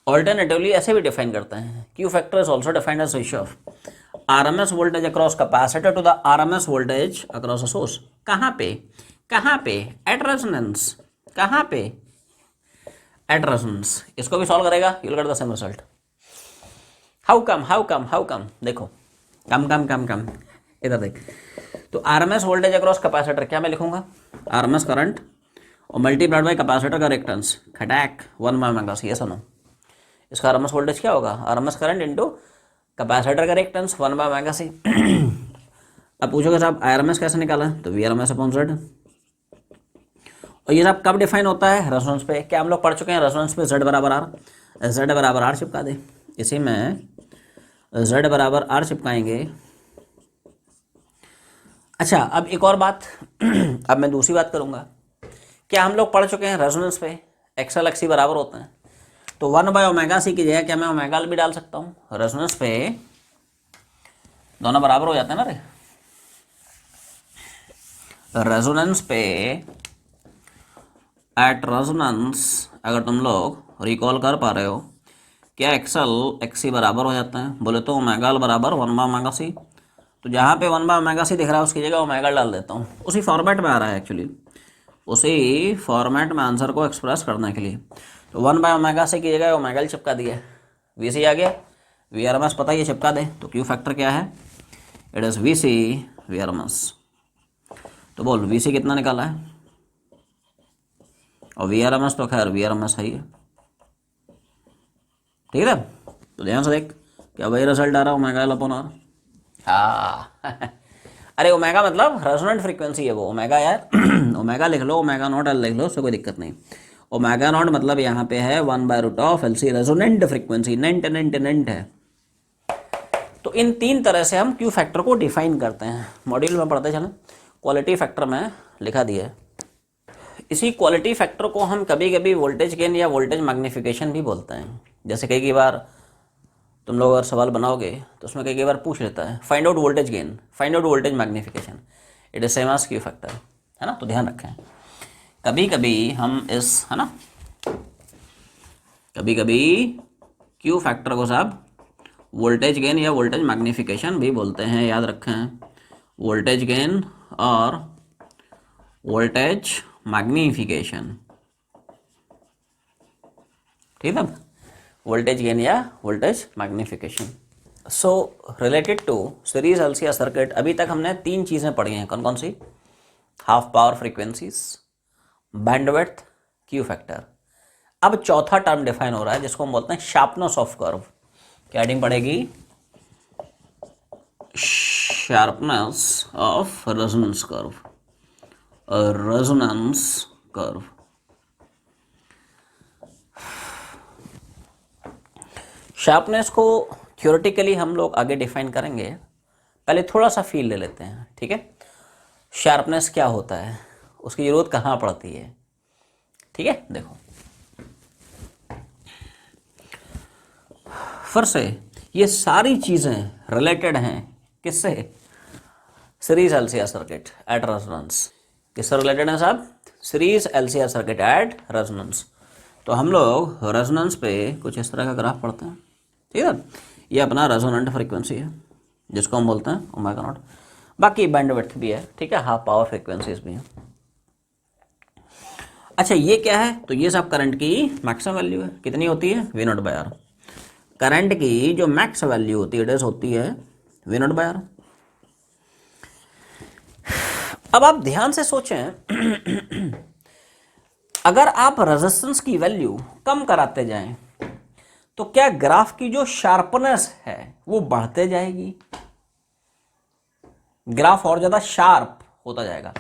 alternatively ऐसे भी define करते हैं, Q factor is also defined as ratio of RMS voltage across capacitor to the RMS voltage across the source. कहाँ पे, एट रेजोनेंस। कहाँ पे, at resonance. इसको भी सॉल्व करेगा, you will get the same result. How come, देखो, कम, इधर देख। तो RMS वोल्टेज अक्रॉस कैपेसिटर क्या मैं लिखूंगा, RMS करंट और मल्टीप्लाइड बाय कैपेसिटर का रिएक्टेंस, खटाक 1/ωc। ये सुनो, इसका RMS वोल्टेज क्या होगा, RMS करंट इनटू कैपेसिटर का रिएक्टेंस 1/ωc। अब पूछोगे साहब RMS कैसे निकाला, तो VRMS अपॉन Z। और ये साहब कब डिफाइन होता है, रेजोनेंस पे। क्या हम लोग पढ़ चुके हैं, रेजोनेंस पे Z बराबर R चिपका दे। इसी में Z बराबर R चिपकाएंगे। अच्छा, अब एक और बात अब मैं दूसरी बात करूंगा। क्या हम लोग पढ़ चुके हैं रेजोनेंस पे XL XC बराबर होते हैं, तो 1/ωc की जगह क्या मैं ओमेगा भी डाल सकता हूँ। रेजोनेंस पे दोनों बराबर हो जाते हैं ना रे। रेजोनेंस पे एट रेजोनेंस, अगर तुम लोग रिकॉल कर पा रहे हो, क्या एक्सएल एक्सी बराबर हो जाता है? बोले तो ओमेगा एल बराबर 1/ओमेगा सी। तो जहाँ पे 1/ओमेगा सी दिख रहा है उसकी जगह ओमेगा डाल देता हूँ, उसी फॉर्मेट में आ रहा है एक्चुअली, उसी फॉर्मेट में आंसर को एक्सप्रेस करने के लिए। तो 1/ओमेगा सी की जगह ओमेगा एल चिपका दिया, वी सी आ गया, वी आर एम एस पता ही चिपका दे, तो क्यू फैक्टर क्या है? It is V C V R M S. तो बोल वी सी कितना निकाला है, और वी आर एम एस तो खैर वी आर एम एस है ही है, ठीक है। तो ध्यान से देख, क्या वही रिजल्ट आ रहा है, ओमेगा एल अपॉन आर। हाँ अरे ओमेगा मतलब रेजोनेंट फ्रीक्वेंसी है वो, ओमेगा यार ओमेगा लिख लो, ओमेगा नॉट एल लिख लो, उससे कोई दिक्कत नहीं। ओमेगा नॉट मतलब यहाँ पे है 1/√LC, रेजोनेंट फ्रीक्वेंसी, नेंट नेंट नेंट है। तो इन तीन तरह से हम क्यू फैक्टर को डिफाइन करते हैं, मॉड्यूल में पढ़ते चलें। क्वालिटी फैक्टर में लिखा दिया है। इसी क्वालिटी फैक्टर को हम कभी कभी वोल्टेज गेन या वोल्टेज मैग्नीफिकेशन भी बोलते हैं। जैसे कई बार तुम लोग अगर सवाल बनाओगे तो उसमें कई बार पूछ लेता है find out voltage gain, find out voltage magnification, it is same as Q factor, है ना। तो ध्यान रखें, कभी कभी हम इस, है ना, कभी कभी क्यू फैक्टर को साहब वोल्टेज गेन या वोल्टेज मैग्नीफिकेशन भी बोलते हैं, याद रखें। वोल्टेज गेन और वोल्टेज मैग्नीफिकेशन, ठीक है, वोल्टेज गेन या voltage magnification. So related to series LCR circuit अभी तक हमने तीन चीज़ें पढ़ी हैं, कौन कौन सी? Half power frequencies, bandwidth, Q factor. अब चौथा टर्म डिफाइन हो रहा है जिसको हम बोलते हैं शार्पनेस ऑफ कर्व। क्या हेडिंग पड़ेगी? Sharpness of resonance curve, resonance curve. Sharpness को थ्योरेटिकली हम लोग आगे डिफाइन करेंगे, पहले थोड़ा सा फील ले लेते हैं, ठीक है। शार्पनेस क्या होता है, उसकी ज़रूरत कहाँ पड़ती है, ठीक है। देखो फिर से ये सारी चीज़ें रिलेटेड हैं किससे? Series LCR circuit at resonance. किससे रिलेटेड है साहब? Series LCR circuit at resonance. तो हम लोग रेजोनेंस पे कुछ इस तरह का ग्राफ पढ़ते हैं, ठीक है। ये अपना रेजोनेंट फ्रीक्वेंसी है जिसको हम बोलते हैं ओमेगा नॉट। बाकी बैंडविड्थ भी है, ठीक है, हाफ पावर फ्रीक्वेंसीज भी हैं। अच्छा ये क्या है? तो ये सब करंट की मैक्सिमम वैल्यू है, कितनी होती है? V0/R। करंट की जो मैक्स वैल्यू होती है होती है V0/R। अब आप ध्यान से सोचें अगर आप रेजिस्टेंस की वैल्यू कम कराते जाएं तो क्या ग्राफ की जो शार्पनेस है वो बढ़ते जाएगी? ग्राफ और ज्यादा शार्प होता जाएगा,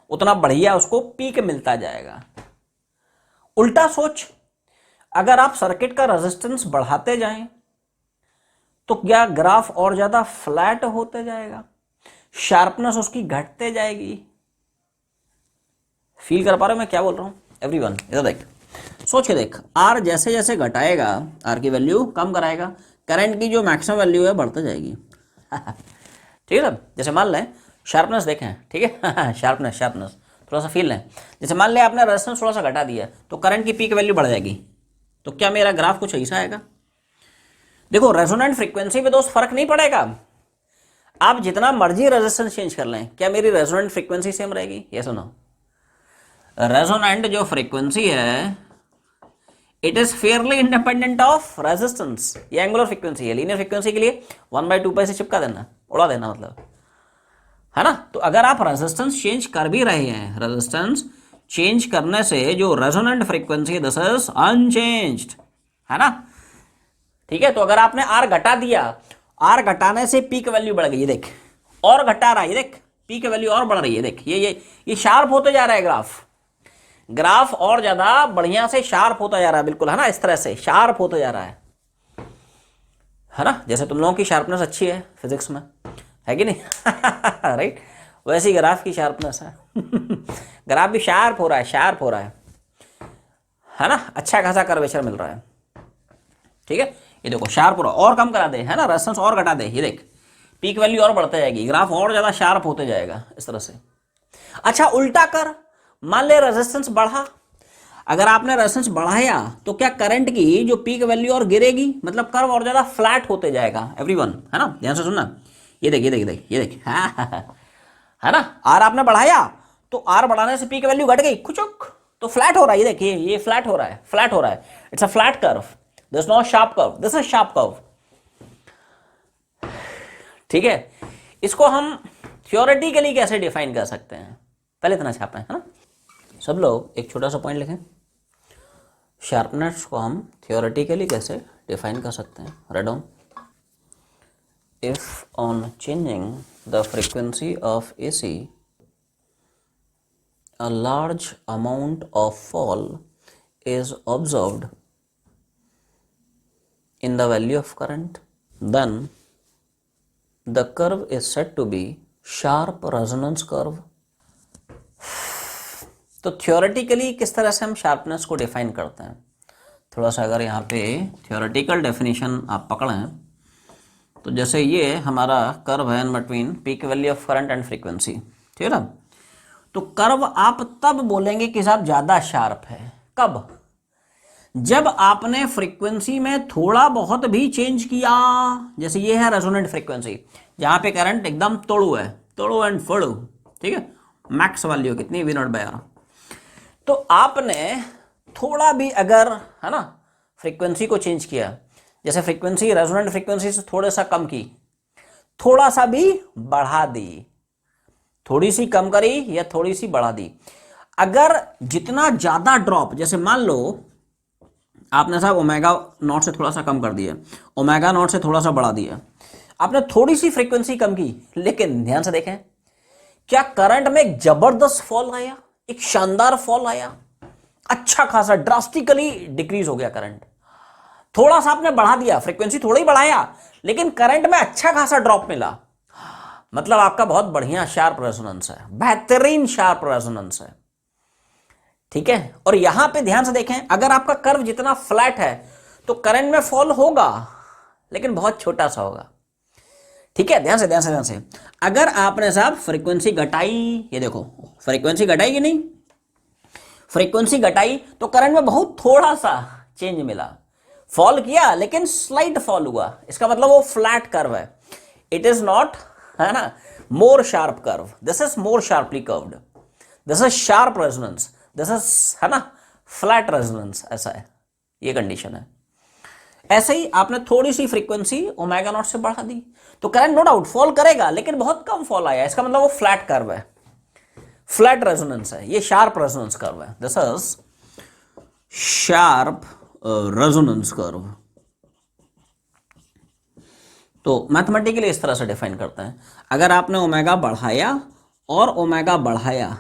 उतना बढ़िया उसको पीक मिलता जाएगा। उल्टा सोच, अगर आप सर्किट का रेजिस्टेंस बढ़ाते जाएं तो क्या ग्राफ और ज्यादा फ्लैट होते जाएगा, शार्पनेस उसकी घटते जाएगी? फील कर पा रहे हो मैं क्या बोल रहा हूं एवरीवन? इधर देख, सोच के देख, आर जैसे जैसे घटाएगा, आर की वैल्यू कम कराएगा, करंट की जो मैक्सिमम वैल्यू है बढ़ते जाएगी ठीक है। जैसे मान लें शार्पनेस देखें, ठीक है शार्पनेस शार्पनेस थोड़ा सा फील लें। जैसे मान लें आपने रेजिस्टेंस थोड़ा सा घटा दिया तो करंट की पीक वैल्यू बढ़ जाएगी, तो क्या मेरा ग्राफ कुछ ऐसा आएगा? देखो रेजोनेंट फ्रीक्वेंसी पे दोस्त फर्क नहीं पड़ेगा, आप जितना मर्जी रेजिस्टेंस चेंज कर लें, क्या मेरी रेजोनेंट फ्रीक्वेंसी सेम रहेगी? ये सुनो, रेजोनेंट जो फ्रीक्वेंसी है it is fairly independent of resistance. ये एंगुलर फ्रीक्वेंसी है, लीनियर फ्रीक्वेंसी के लिए 1/2π से चिपका देना, उड़ा देना मतलब, है ना। तो अगर आप रेजिस्टेंस चेंज कर भी रहे हैं, रेजिस्टेंस चेंज करने से जो resonant frequency this is unchanged, है ना, ठीक है। तो अगर आपने आर घटा दिया, आर घटाने से पीक वैल्यू बढ़ गई, ये देख, और घटा रहा है, ये देख पीक वैल्यू और बढ़ रही है, देख ये शार्प होते जा रहा है ग्राफ, ग्राफ और ज्यादा बढ़िया से शार्प होता जा रहा है, बिल्कुल, है ना, इस तरह से शार्प होता जा रहा है ना। जैसे तुम लोगों की शार्पनेस अच्छी है फिजिक्स में, है कि नहीं राइट, वैसी ग्राफ की शार्पनेस है ग्राफ भी शार्प हो रहा है, शार्प हो रहा है ना, अच्छा खासा कर्वेचर मिल रहा है, ठीक है। ये देखो शार्प हो रहा है, और कम करा दे, है ना, रेजिस्टेंस और घटा दे, ये देख पीक वैल्यू और बढ़ते जाएगी, ग्राफ और ज्यादा शार्प होते जाएगा इस तरह से। अच्छा उल्टा कर, मान ले रेजिस्टेंस बढ़ा, अगर आपने रेजिस्टेंस बढ़ाया तो क्या करंट की जो पीक वैल्यू और गिरेगी, मतलब कर्व और ज्यादा फ्लैट होते जाएगा एवरीवन, है ना, ध्यान से सुनना। ये देख ये देख देख ये देख, है ना, आर आपने बढ़ाया तो आर बढ़ाने से पीक वैल्यू घट गई कुचुक, तो फ्लैट हो रहा है, ये देखिए ये फ्लैट हो रहा है, फ्लैट हो रहा है, it's a flat curve, this not sharp curve, this is sharp curve. ठीक है, इसको हम थ्योरेटिकली कैसे डिफाइन कर सकते हैं, पहले इतना छापे, है ना। सब लोग एक छोटा सा पॉइंट लिखें, शार्पनेस को हम थ्योरेटिकली कैसे डिफाइन कर सकते हैं। Write down, if on changing the frequency of AC a large amount of fall is observed in the value of current, then the curve is said to be sharp resonance curve. तो theoretically किस तरह से हम sharpness को define करते हैं, थोड़ा सा अगर यहाँ पे थ्योरेटिकल डेफिनेशन आप पकड़ें तो जैसे ये हमारा कर्व है in between peak value of current and frequency, ठीक है ना। तो कर्व आप तब बोलेंगे कि साहब ज़्यादा शार्प है, कब, जब आपने फ्रीक्वेंसी में थोड़ा बहुत भी चेंज किया, जैसे ये है रेजोनेंट फ्रीक्वेंसी जहाँ पे करंट एकदम तोड़ू है, तोड़ू एंड फोड़ू, ठीक है, मैक्स वैल्यू कितनी V0/R, तो आपने थोड़ा भी अगर, है ना, फ्रीक्वेंसी को चेंज किया, जैसे फ्रीक्वेंसी रेजोनेंट फ्रीक्वेंसी से थोड़ा सा कम की, थोड़ा सा भी बढ़ा दी, थोड़ी सी कम करी या थोड़ी सी बढ़ा दी, अगर जितना ज्यादा ड्रॉप, जैसे मान लो आपने साहब ओमेगा नॉट से थोड़ा सा कम कर दिया, ओमेगा नॉट से थोड़ा सा बढ़ा दिया, आपने थोड़ी सी फ्रीक्वेंसी कम की, लेकिन ध्यान से देखें क्या करंट में एक जबरदस्त फॉल आया, एक शानदार फॉल आया, अच्छा खासा ड्रास्टिकली डिक्रीज हो गया करंट। थोड़ा सा आपने बढ़ा दिया, फ्रीक्वेंसी थोड़ा ही बढ़ाया, लेकिन करंट में अच्छा खासा ड्रॉप मिला, मतलब आपका बहुत बढ़िया शार्प रेजोनेंस है, बेहतरीन शार्प रेजोनेंस है, ठीक है। और यहां पे ध्यान से देखें, अगर आपका कर्व जितना फ्लैट है तो करंट में फॉल होगा, लेकिन बहुत छोटा सा होगा, ठीक है, ध्यान से ध्यान से ध्यान से। अगर आपने साहब फ्रीक्वेंसी घटाई, ये देखो फ्रीक्वेंसी घटाई कि नहीं, फ्रीक्वेंसी घटाई तो करंट में बहुत थोड़ा सा चेंज मिला, फॉल किया लेकिन स्लाइट फॉल हुआ, इसका मतलब वो फ्लैट कर्व है, इट इज नॉट, है ना, मोर sharp curve, this is more sharply curved, this is sharp resonance, this is, है ना, फ्लैट रेजोनेंस, ऐसा है, ये कंडीशन है। ऐसे ही आपने थोड़ी सी फ्रीक्वेंसी ओमेगा नॉट से बढ़ा दी तो करंट नो डाउट फॉल करेगा, लेकिन बहुत कम फॉल आया, इसका मतलब वो फ्लैट कर्व है, फ्लैट रेजोनेंस है, ये शार्प रेजोनेंस कर्व है, this is sharp resonance curve. तो मैथमेटिकली इस तरह से डिफाइन करते हैं, अगर आपने ओमेगा बढ़ाया और ओमेगा बढ़ाया,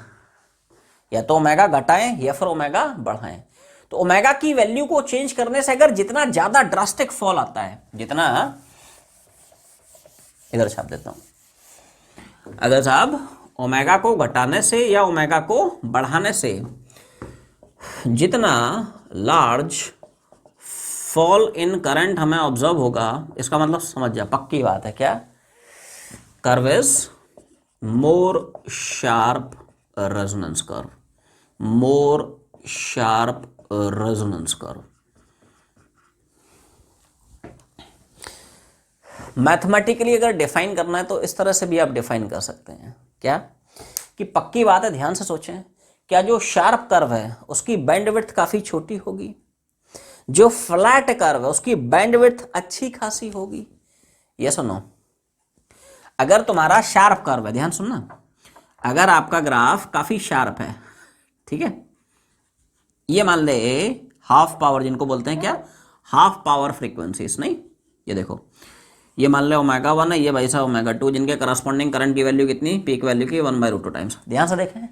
या तो ओमेगा घटाएं या फिर ओमेगा बढ़ाएं, तो ओमेगा की वैल्यू को चेंज करने से अगर जितना ज्यादा ड्रास्टिक फॉल आता है, जितना, इधर छाप देता हूं, अगर साहब ओमेगा को घटाने से या ओमेगा को बढ़ाने से जितना लार्ज फॉल इन करंट हमें ऑब्जर्व होगा, इसका मतलब समझ जा, पक्की बात है क्या, curve is more sharp resonance curve, more sharp resonance curve. Mathematically अगर डिफाइन करना है तो इस तरह से भी आप डिफाइन कर सकते हैं, क्या कि पक्की बात है, ध्यान से सोचें, क्या जो शार्प कर्व है उसकी बैंडविड्थ काफी छोटी होगी, जो फ्लैट कर्व है उसकी बैंडविड्थ अच्छी खासी होगी, ये सुनो। अगर तुम्हारा शार्प कर्व है, ध्यान सुनना, अगर आपका ग्राफ काफी शार्प है, ठीक है, ये मान ले हाफ पावर, जिनको बोलते हैं क्या, हाफ पावर फ्रीक्वेंसीज, नहीं, ये देखो, ये मान ले ओमेगा 1 है, ये भाई साहब ओमेगा 2, जिनके करस्पॉन्डिंग करंट की वैल्यू कितनी, पीक वैल्यू की 1/√2 टाइम्स। ध्यान से देखें,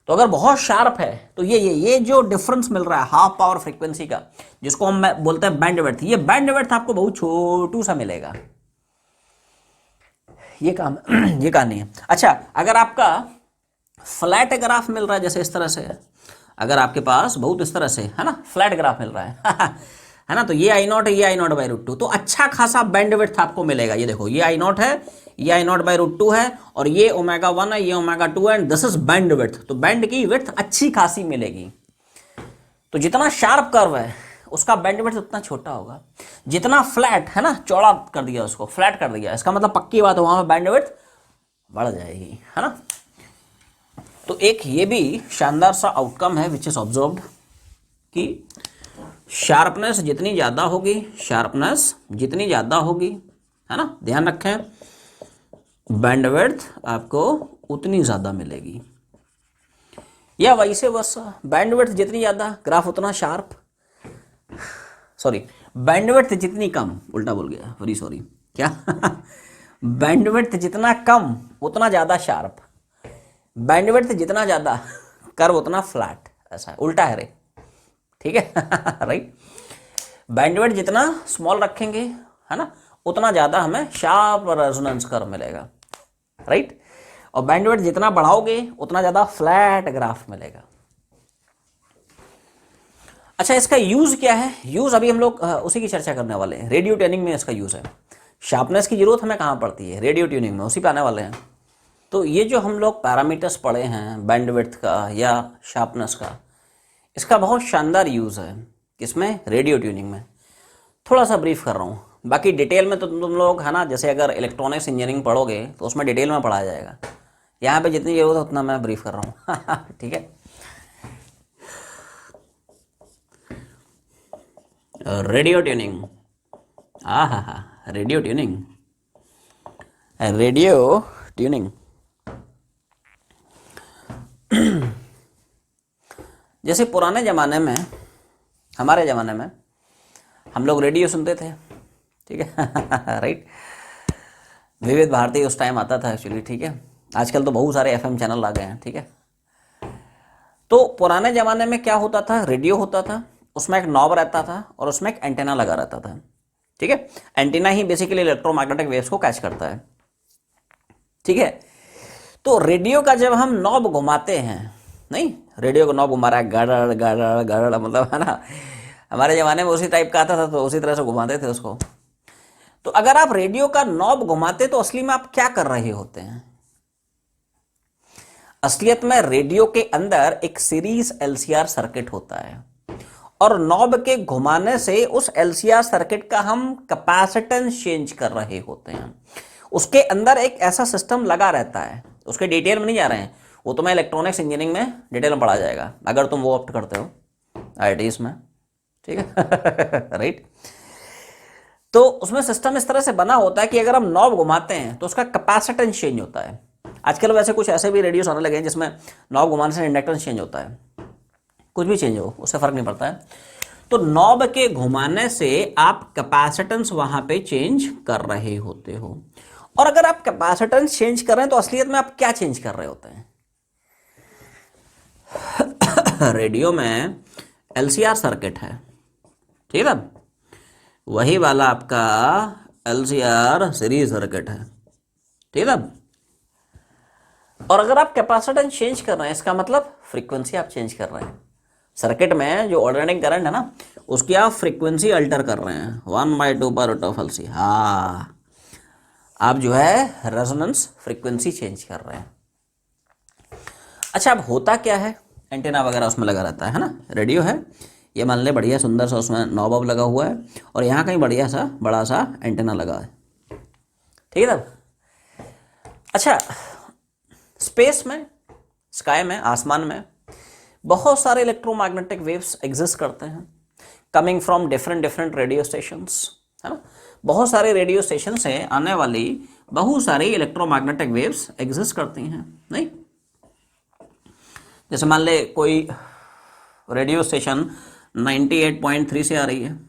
तो अगर बहुत शार्प है तो ये जो डिफरेंस मिल रहा है हाफ पावर फ्रीक्वेंसी का, जिसको हम बोलते हैं बैंडविड्थ, ये बैंडविड्थ आपको बहुत छोटू सा मिलेगा, ये काम ये कहानी है। अच्छा, अगर आपका फ्लैट ग्राफ मिल रहा है, जैसे इस तरह से, अगर आपके पास बहुत इस तरह से, है ना, फ्लैट ग्राफ मिल रहा है है ना, तो ये I0 है, ये I0/√2, तो अच्छा खासा बैंडविड्थ आपको मिलेगा। ये देखो, ये I0 है, ये I0/√2 है, और ये ओमेगा 1 है, ये ओमेगा 2 है, एंड दिस इज बैंडविड्थ, तो बैंड की विड्थ अच्छी खासी मिलेगी। तो जितना शार्प कर्व है उसका बैंडविड्थ उतना छोटा होगा, जितना फ्लैट है ना, चौड़ा कर दिया उसको, फ्लैट कर दिया, इसका मतलब पक्की बात है वहां पर बैंडविड्थ बढ़ जाएगी, है ना। तो एक ये भी शानदार सा आउटकम है विच इज ऑब्जर्व्ड कि शार्पनेस जितनी ज़्यादा होगी, शार्पनेस जितनी ज़्यादा होगी, है ना, ध्यान रखें, बैंडविड्थ आपको उतनी ज़्यादा मिलेगी। या वैसे वर्सा, बैंडविड्थ जितनी ज़्यादा ग्राफ उतना शार्प, सॉरी बैंडविड्थ जितनी कम, उल्टा बोल गया, वेरी सॉरी, क्या बैंडविड्थ जितना कम उतना ज़्यादा शार्प, बैंडविड्थ जितना ज़्यादा कर्व उतना फ्लैट, ऐसा है, उल्टा है रे, ठीक है राइट। बैंडविड्थ जितना स्मॉल रखेंगे, है ना, उतना ज़्यादा हमें शार्प रेजोनेंस कर्व मिलेगा, राइट। और बैंडविड्थ जितना बढ़ाओगे उतना ज़्यादा फ्लैट ग्राफ मिलेगा। अच्छा, इसका यूज़ क्या है? यूज़ अभी हम लोग उसी की चर्चा करने वाले हैं, रेडियो ट्यूनिंग में इसका यूज़ है। शार्पनेस की जरूरत हमें कहाँ पड़ती है? रेडियो ट्यूनिंग में, उसी पे आने वाले हैं। तो ये जो हम लोग पैरामीटर्स पढ़े हैं बैंडविड्थ का या शार्पनेस का, इसका बहुत शानदार यूज़ है किसमें? रेडियो ट्यूनिंग में। थोड़ा सा ब्रीफ कर रहा हूँ, बाकी डिटेल में तो तुम लोग, है ना, जैसे अगर इलेक्ट्रॉनिक्स इंजीनियरिंग पढ़ोगे तो उसमें डिटेल में पढ़ाया जाएगा। यहाँ पे जितनी जरूरत है उतना मैं ब्रीफ कर रहा हूँ ठीक है। रेडियो ट्यूनिंग, हाँ, रेडियो ट्यूनिंग, रेडियो ट्यूनिंग जैसे पुराने ज़माने में, हमारे ज़माने में हम लोग रेडियो सुनते थे, ठीक है राइट। विविध भारती उस टाइम आता था एक्चुअली, ठीक है। आजकल तो बहुत सारे एफएम चैनल आ गए हैं, ठीक है। तो पुराने ज़माने में क्या होता था? रेडियो होता था, उसमें एक नॉब रहता था और उसमें एक एंटेना लगा रहता था, ठीक है। एंटेना ही बेसिकली इलेक्ट्रोमैग्नेटिक वेव्स को कैच करता है, ठीक है। तो रेडियो का जब हम नॉब घुमाते हैं, नहीं, रेडियो का नॉब घुमा रहा है, गड़ गड़ गड़, मतलब, है ना, हमारे ज़माने में उसी टाइप का आता था, तो उसी तरह से घुमाते थे उसको। तो अगर आप रेडियो का नॉब घुमाते तो असली में आप क्या कर रहे होते हैं? असलियत में रेडियो के अंदर एक सीरीज एलसीआर सर्किट होता है और नॉब के घुमाने से उस एलसीआर सर्किट का हम कैपेसिटेंस चेंज कर रहे होते हैं। उसके अंदर एक ऐसा सिस्टम लगा रहता है, उसके डिटेल में नहीं जा रहे हैं, वो तो मैं इलेक्ट्रॉनिक्स इंजीनियरिंग में डिटेल में पढ़ा जाएगा अगर तुम वो ऑप्ट करते हो आईआईटीज में, ठीक है राइट। तो उसमें सिस्टम इस तरह से बना होता है कि अगर हम नॉब घुमाते हैं तो उसका कैपेसिटेंस चेंज होता है। आजकल वैसे कुछ ऐसे भी रेडियोस आने लगे हैं जिसमें नॉब घुमाने से इंडक्टेंस चेंज होता है, कुछ भी चेंज हो उससे फर्क नहीं पड़ता है। तो नॉब के घुमाने से आप कैपेसिटेंस वहां पे चेंज कर रहे होते हो, और अगर आप कैपेसिटेंस चेंज कर रहे हैं तो असलियत में आप क्या चेंज कर रहे होते हैं? रेडियो में एलसीआर सर्किट है, ठीक है, वही वाला आपका एलसीआर सीरीज सर्किट है, ठीक है। और अगर आप कैपेसिटेंस चेंज कर रहे हैं, इसका मतलब फ्रीक्वेंसी आप चेंज कर रहे हैं। सर्किट में जो ऑल्टरनेटिंग करंट है ना, उसकी आप फ्रीक्वेंसी अल्टर कर रहे हैं 1/2 पर रूट ऑफ एलसी। हाँ, आप जो है रेजोनेंस फ्रीक्वेंसी चेंज कर रहे हैं। अच्छा, अब होता क्या है? एंटेना वगैरह उसमें लगा रहता है ना, रेडियो है, ये मान ले बढ़िया सुंदर सा उसमें नॉब ऑब लगा हुआ है और यहाँ कहीं बढ़िया सा बड़ा सा एंटेना लगा है, ठीक है। तब अच्छा, स्पेस में, स्काई में, आसमान में बहुत सारे इलेक्ट्रोमैग्नेटिक वेव्स एग्जिस्ट करते हैं, coming from different radio stations, है ना। बहुत सारे रेडियो स्टेशन से आने वाली बहुत सारी इलेक्ट्रोमैग्नेटिक वेव्स एग्जिस्ट करती हैं, नहीं। जैसे मान ले कोई रेडियो स्टेशन 98.3 से आ रही है,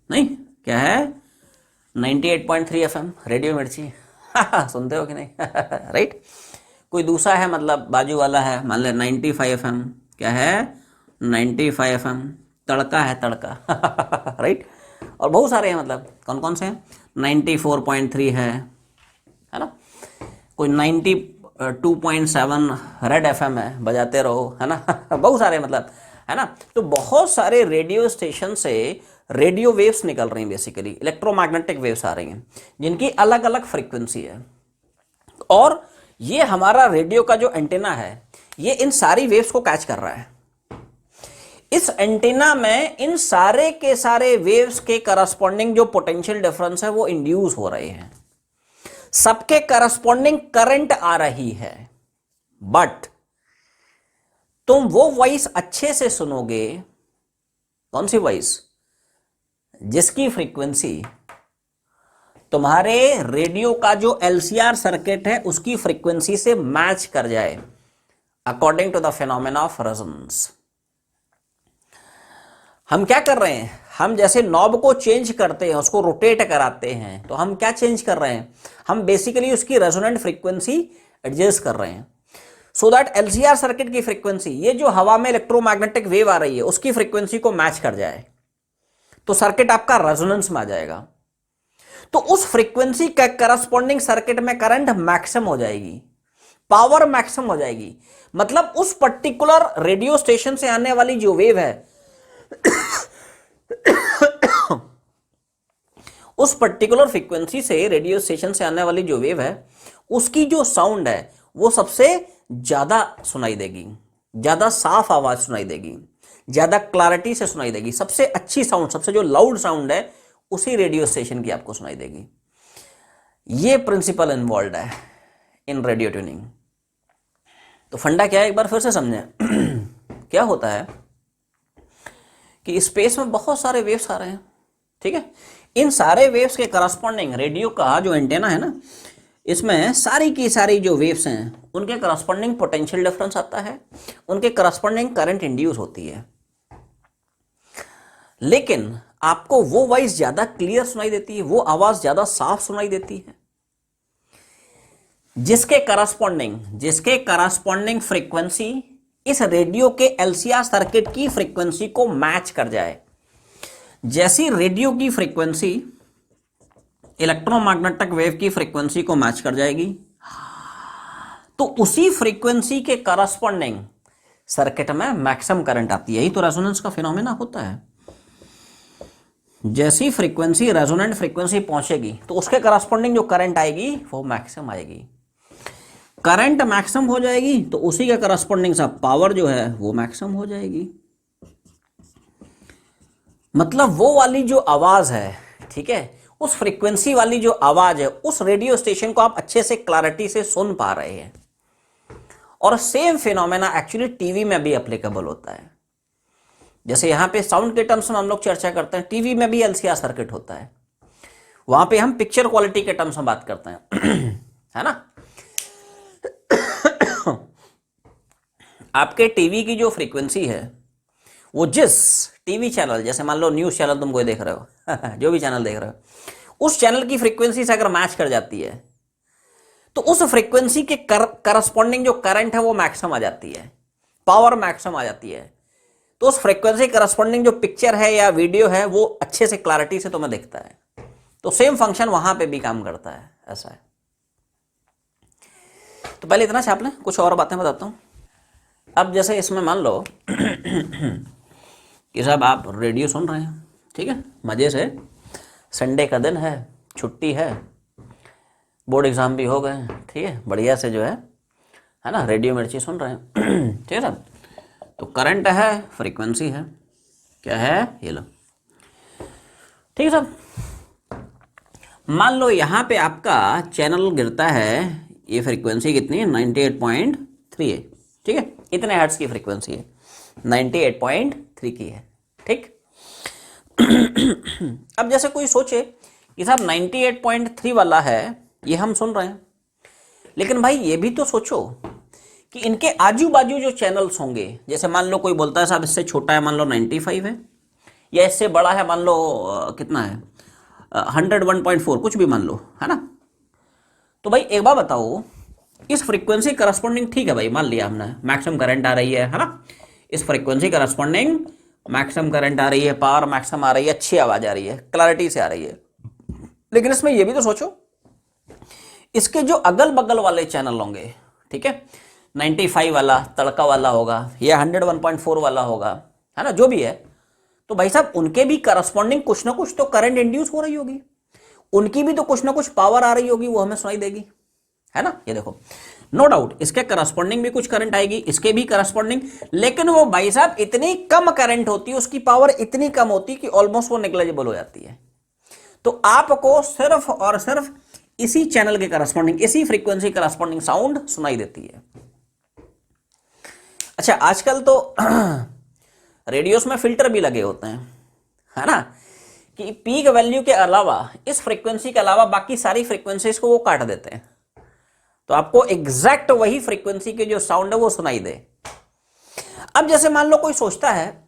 नहीं, क्या है, 98.3 एफएम रेडियो मिर्ची सुनते हो कि नहीं राइट। कोई दूसरा है, मतलब बाजू वाला है, मान ले 95 एफएम, क्या है, 95 एफएम, तड़का है, तड़का राइट। और बहुत सारे हैं, मतलब कौन कौन से हैं, 94.3 है ना, कोई 92.7 रेड एफएम है, बजाते रहो, है ना बहुत सारे, मतलब, है ना। तो बहुत सारे रेडियो स्टेशन से रेडियो वेव्स निकल रही हैं, बेसिकली इलेक्ट्रोमैग्नेटिक वेव्स आ रही हैं जिनकी अलग अलग फ्रीक्वेंसी है। और ये हमारा रेडियो का जो एंटेना है, ये इन सारी वेव्स को कैच कर रहा है, इस एंटीना में इन सारे के सारे वेव्स के करस्पॉन्डिंग जो पोटेंशियल डिफरेंस है वो इंड्यूस हो रहे हैं, सबके करस्पॉन्डिंग करंट आ रही है, बट तुम वो वॉइस अच्छे से सुनोगे, कौन सी वॉइस, जिसकी फ्रीक्वेंसी तुम्हारे रेडियो का जो एलसीआर सर्किट है उसकी फ्रीक्वेंसी से मैच कर जाए according to the phenomena of resonance. हम क्या कर रहे हैं, हम जैसे नॉब को चेंज करते हैं, उसको रोटेट कराते हैं, तो हम क्या चेंज कर रहे हैं, हम बेसिकली उसकी रेजोनेंट फ्रीक्वेंसी एडजस्ट कर रहे हैं सो दैट एलसीआर सर्किट की फ्रीक्वेंसी, ये जो हवा में इलेक्ट्रोमैग्नेटिक वेव आ रही है उसकी फ्रीक्वेंसी को मैच कर जाए, तो सर्किट आपका रेजोनेंस में आ जाएगा। तो उस फ्रीक्वेंसी का करस्पॉन्डिंग सर्किट में करंट मैक्सिमम हो जाएगी, पावर मैक्सिमम हो जाएगी, मतलब उस पर्टिकुलर रेडियो स्टेशन से आने वाली जो वेव है उस पर्टिकुलर फ्रीक्वेंसी से रेडियो स्टेशन से आने वाली जो वेव है उसकी जो साउंड है वो सबसे ज्यादा सुनाई देगी, ज्यादा साफ आवाज सुनाई देगी, ज्यादा क्लैरिटी से सुनाई देगी, सबसे अच्छी साउंड, सबसे जो लाउड साउंड है उसी रेडियो स्टेशन की आपको सुनाई देगी। ये प्रिंसिपल इन्वॉल्व है इन रेडियो ट्यूनिंग। तो फंडा क्या है, एक बार फिर से समझें। क्या होता है कि स्पेस में बहुत सारे वेव्स आ रहे हैं, ठीक है, इन सारे वेव्स के करस्पॉन्डिंग रेडियो का जो एंटेना है ना, इसमें सारी की सारी जो वेव्स हैं उनके करस्पॉन्डिंग पोटेंशियल डिफरेंस आता है, उनके करस्पॉन्डिंग करंट इंड्यूस होती है, लेकिन आपको वो वॉइस ज्यादा क्लियर सुनाई देती है, वो आवाज ज्यादा साफ सुनाई देती है जिसके करस्पॉन्डिंग फ्रीक्वेंसी इस रेडियो के एलसीआर सर्किट की फ्रीक्वेंसी को मैच कर जाए। जैसी रेडियो की फ्रीक्वेंसी इलेक्ट्रोमैग्नेटिक वेव की फ्रीक्वेंसी को मैच कर जाएगी, तो उसी फ्रीक्वेंसी के करस्पॉन्डिंग सर्किट में मैक्सिमम करंट आती है। यही तो रेजोनेंस का फिनोमेना होता है। जैसी फ्रीक्वेंसी रेजोनेंट फ्रीक्वेंसी पहुंचेगी तो उसके करस्पॉन्डिंग जो करंट आएगी वो मैक्सिमम आएगी, करंट मैक्सिमम हो जाएगी तो उसी के करस्पॉन्डिंग सा पावर जो है वो मैक्सिमम हो जाएगी। मतलब वो वाली जो आवाज है, ठीक है, उस फ्रीक्वेंसी वाली जो आवाज है उस रेडियो स्टेशन को आप अच्छे से क्लैरिटी से सुन पा रहे हैं। और सेम फिनोमेना एक्चुअली टीवी में भी एप्लीकेबल होता है। जैसे यहां पे साउंड के टर्म्स में हम लोग चर्चा करते हैं, टीवी में भी एलसीआर सर्किट होता है, वहां पे हम पिक्चर क्वालिटी के टर्म्स में बात करते हैं है ना। आपके टीवी की जो फ्रीक्वेंसी है वो जिस टीवी चैनल, जैसे मान लो न्यूज चैनल तुम कोई देख रहे हो जो भी चैनल देख रहे हो, उस चैनल की फ्रीक्वेंसी से अगर मैच कर जाती है तो उस फ्रीक्वेंसी के करस्पॉन्डिंग जो करंट है वो मैक्सिमम आ जाती है, पावर मैक्सिमम आ जाती है। तो उस फ्रीक्वेंसी करस्पॉन्डिंग जो पिक्चर है या वीडियो है वो अच्छे से क्लैरिटी से तुम्हें दिखता है। तो सेम फंक्शन वहां पे भी काम करता है, ऐसा है। तो पहले इतना छाप लें, कुछ और बातें बताता हूं। अब जैसे इसमें मान लो कि साहब आप रेडियो सुन रहे हैं, ठीक है, मजे से, संडे का दिन है, छुट्टी है, बोर्ड एग्जाम भी हो गए, ठीक है, बढ़िया से जो है ना, रेडियो मिर्ची सुन रहे हैं ठीक है साहब। तो करंट है, फ्रीक्वेंसी है, क्या है, ये लो, ठीक है साहब। मान लो यहाँ पे आपका चैनल गिरता है, ये फ्रीक्वेंसी कितनी है, 98.3 है, ठीक है, इतने हर्ट्ज की फ्रीक्वेंसी है, 98.3 की है, ठीक। अब जैसे कोई सोचे कि साहब 98.3 वाला है, ये हम सुन रहे हैं, लेकिन भाई ये भी तो सोचो कि इनके आजू बाजू जो चैनल्स होंगे, जैसे मान लो कोई बोलता है साहब इससे छोटा है, मान लो 95 है, या इससे बड़ा है, मान लो कितना है, 101.4, कुछ भी मान लो, है ना। तो भाई एक बार बताओ, इस फ्रीक्वेंसी करस्पॉन्डिंग, ठीक है भाई, मान लिया हमने, मैक्सिमम करंट आ रही है ना, इस फ्रीक्वेंसी करस्पॉन्डिंग मैक्सिमम करंट आ रही है, पावर मैक्सिमम आ रही है, अच्छी आवाज आ रही है, क्लैरिटी से आ रही है। लेकिन इसमें यह भी तो सोचो, इसके जो अगल बगल वाले चैनल होंगे, ठीक है, 95 वाला तड़का वाला होगा या 101.4 वाला होगा, है ना, जो भी है, तो भाई साहब उनके भी करस्पॉन्डिंग कुछ ना कुछ तो करंट इंड्यूस हो रही होगी, उनकी भी तो कुछ ना कुछ पावर आ रही होगी, वो हमें सुनाई देगी, है ना, ये देखो नो डाउट इसके करस्पॉन्डिंग भी कुछ करंट आएगी, इसके भी करस्पॉन्डिंग, लेकिन वो भाई साहब इतनी कम करंट होती है, उसकी पावर इतनी कम होती है कि ऑलमोस्ट वो नेग्लिजिबल हो जाती है। तो आपको सिर्फ और सिर्फ इसी चैनल के करस्पॉन्डिंग, इसी फ्रीक्वेंसी करस्पॉन्डिंग साउंड सुनाई देती है। अच्छा, आजकल तो रेडियोस में फिल्टर भी लगे होते हैं, है ना, कि पीक वैल्यू के अलावा, इस फ्रीक्वेंसी के अलावा बाकी सारी फ्रीक्वेंसीज को वो काट देते हैं, तो आपको एग्जैक्ट वही फ्रीक्वेंसी के जो साउंड है वो सुनाई दे। अब जैसे मान लो कोई सोचता है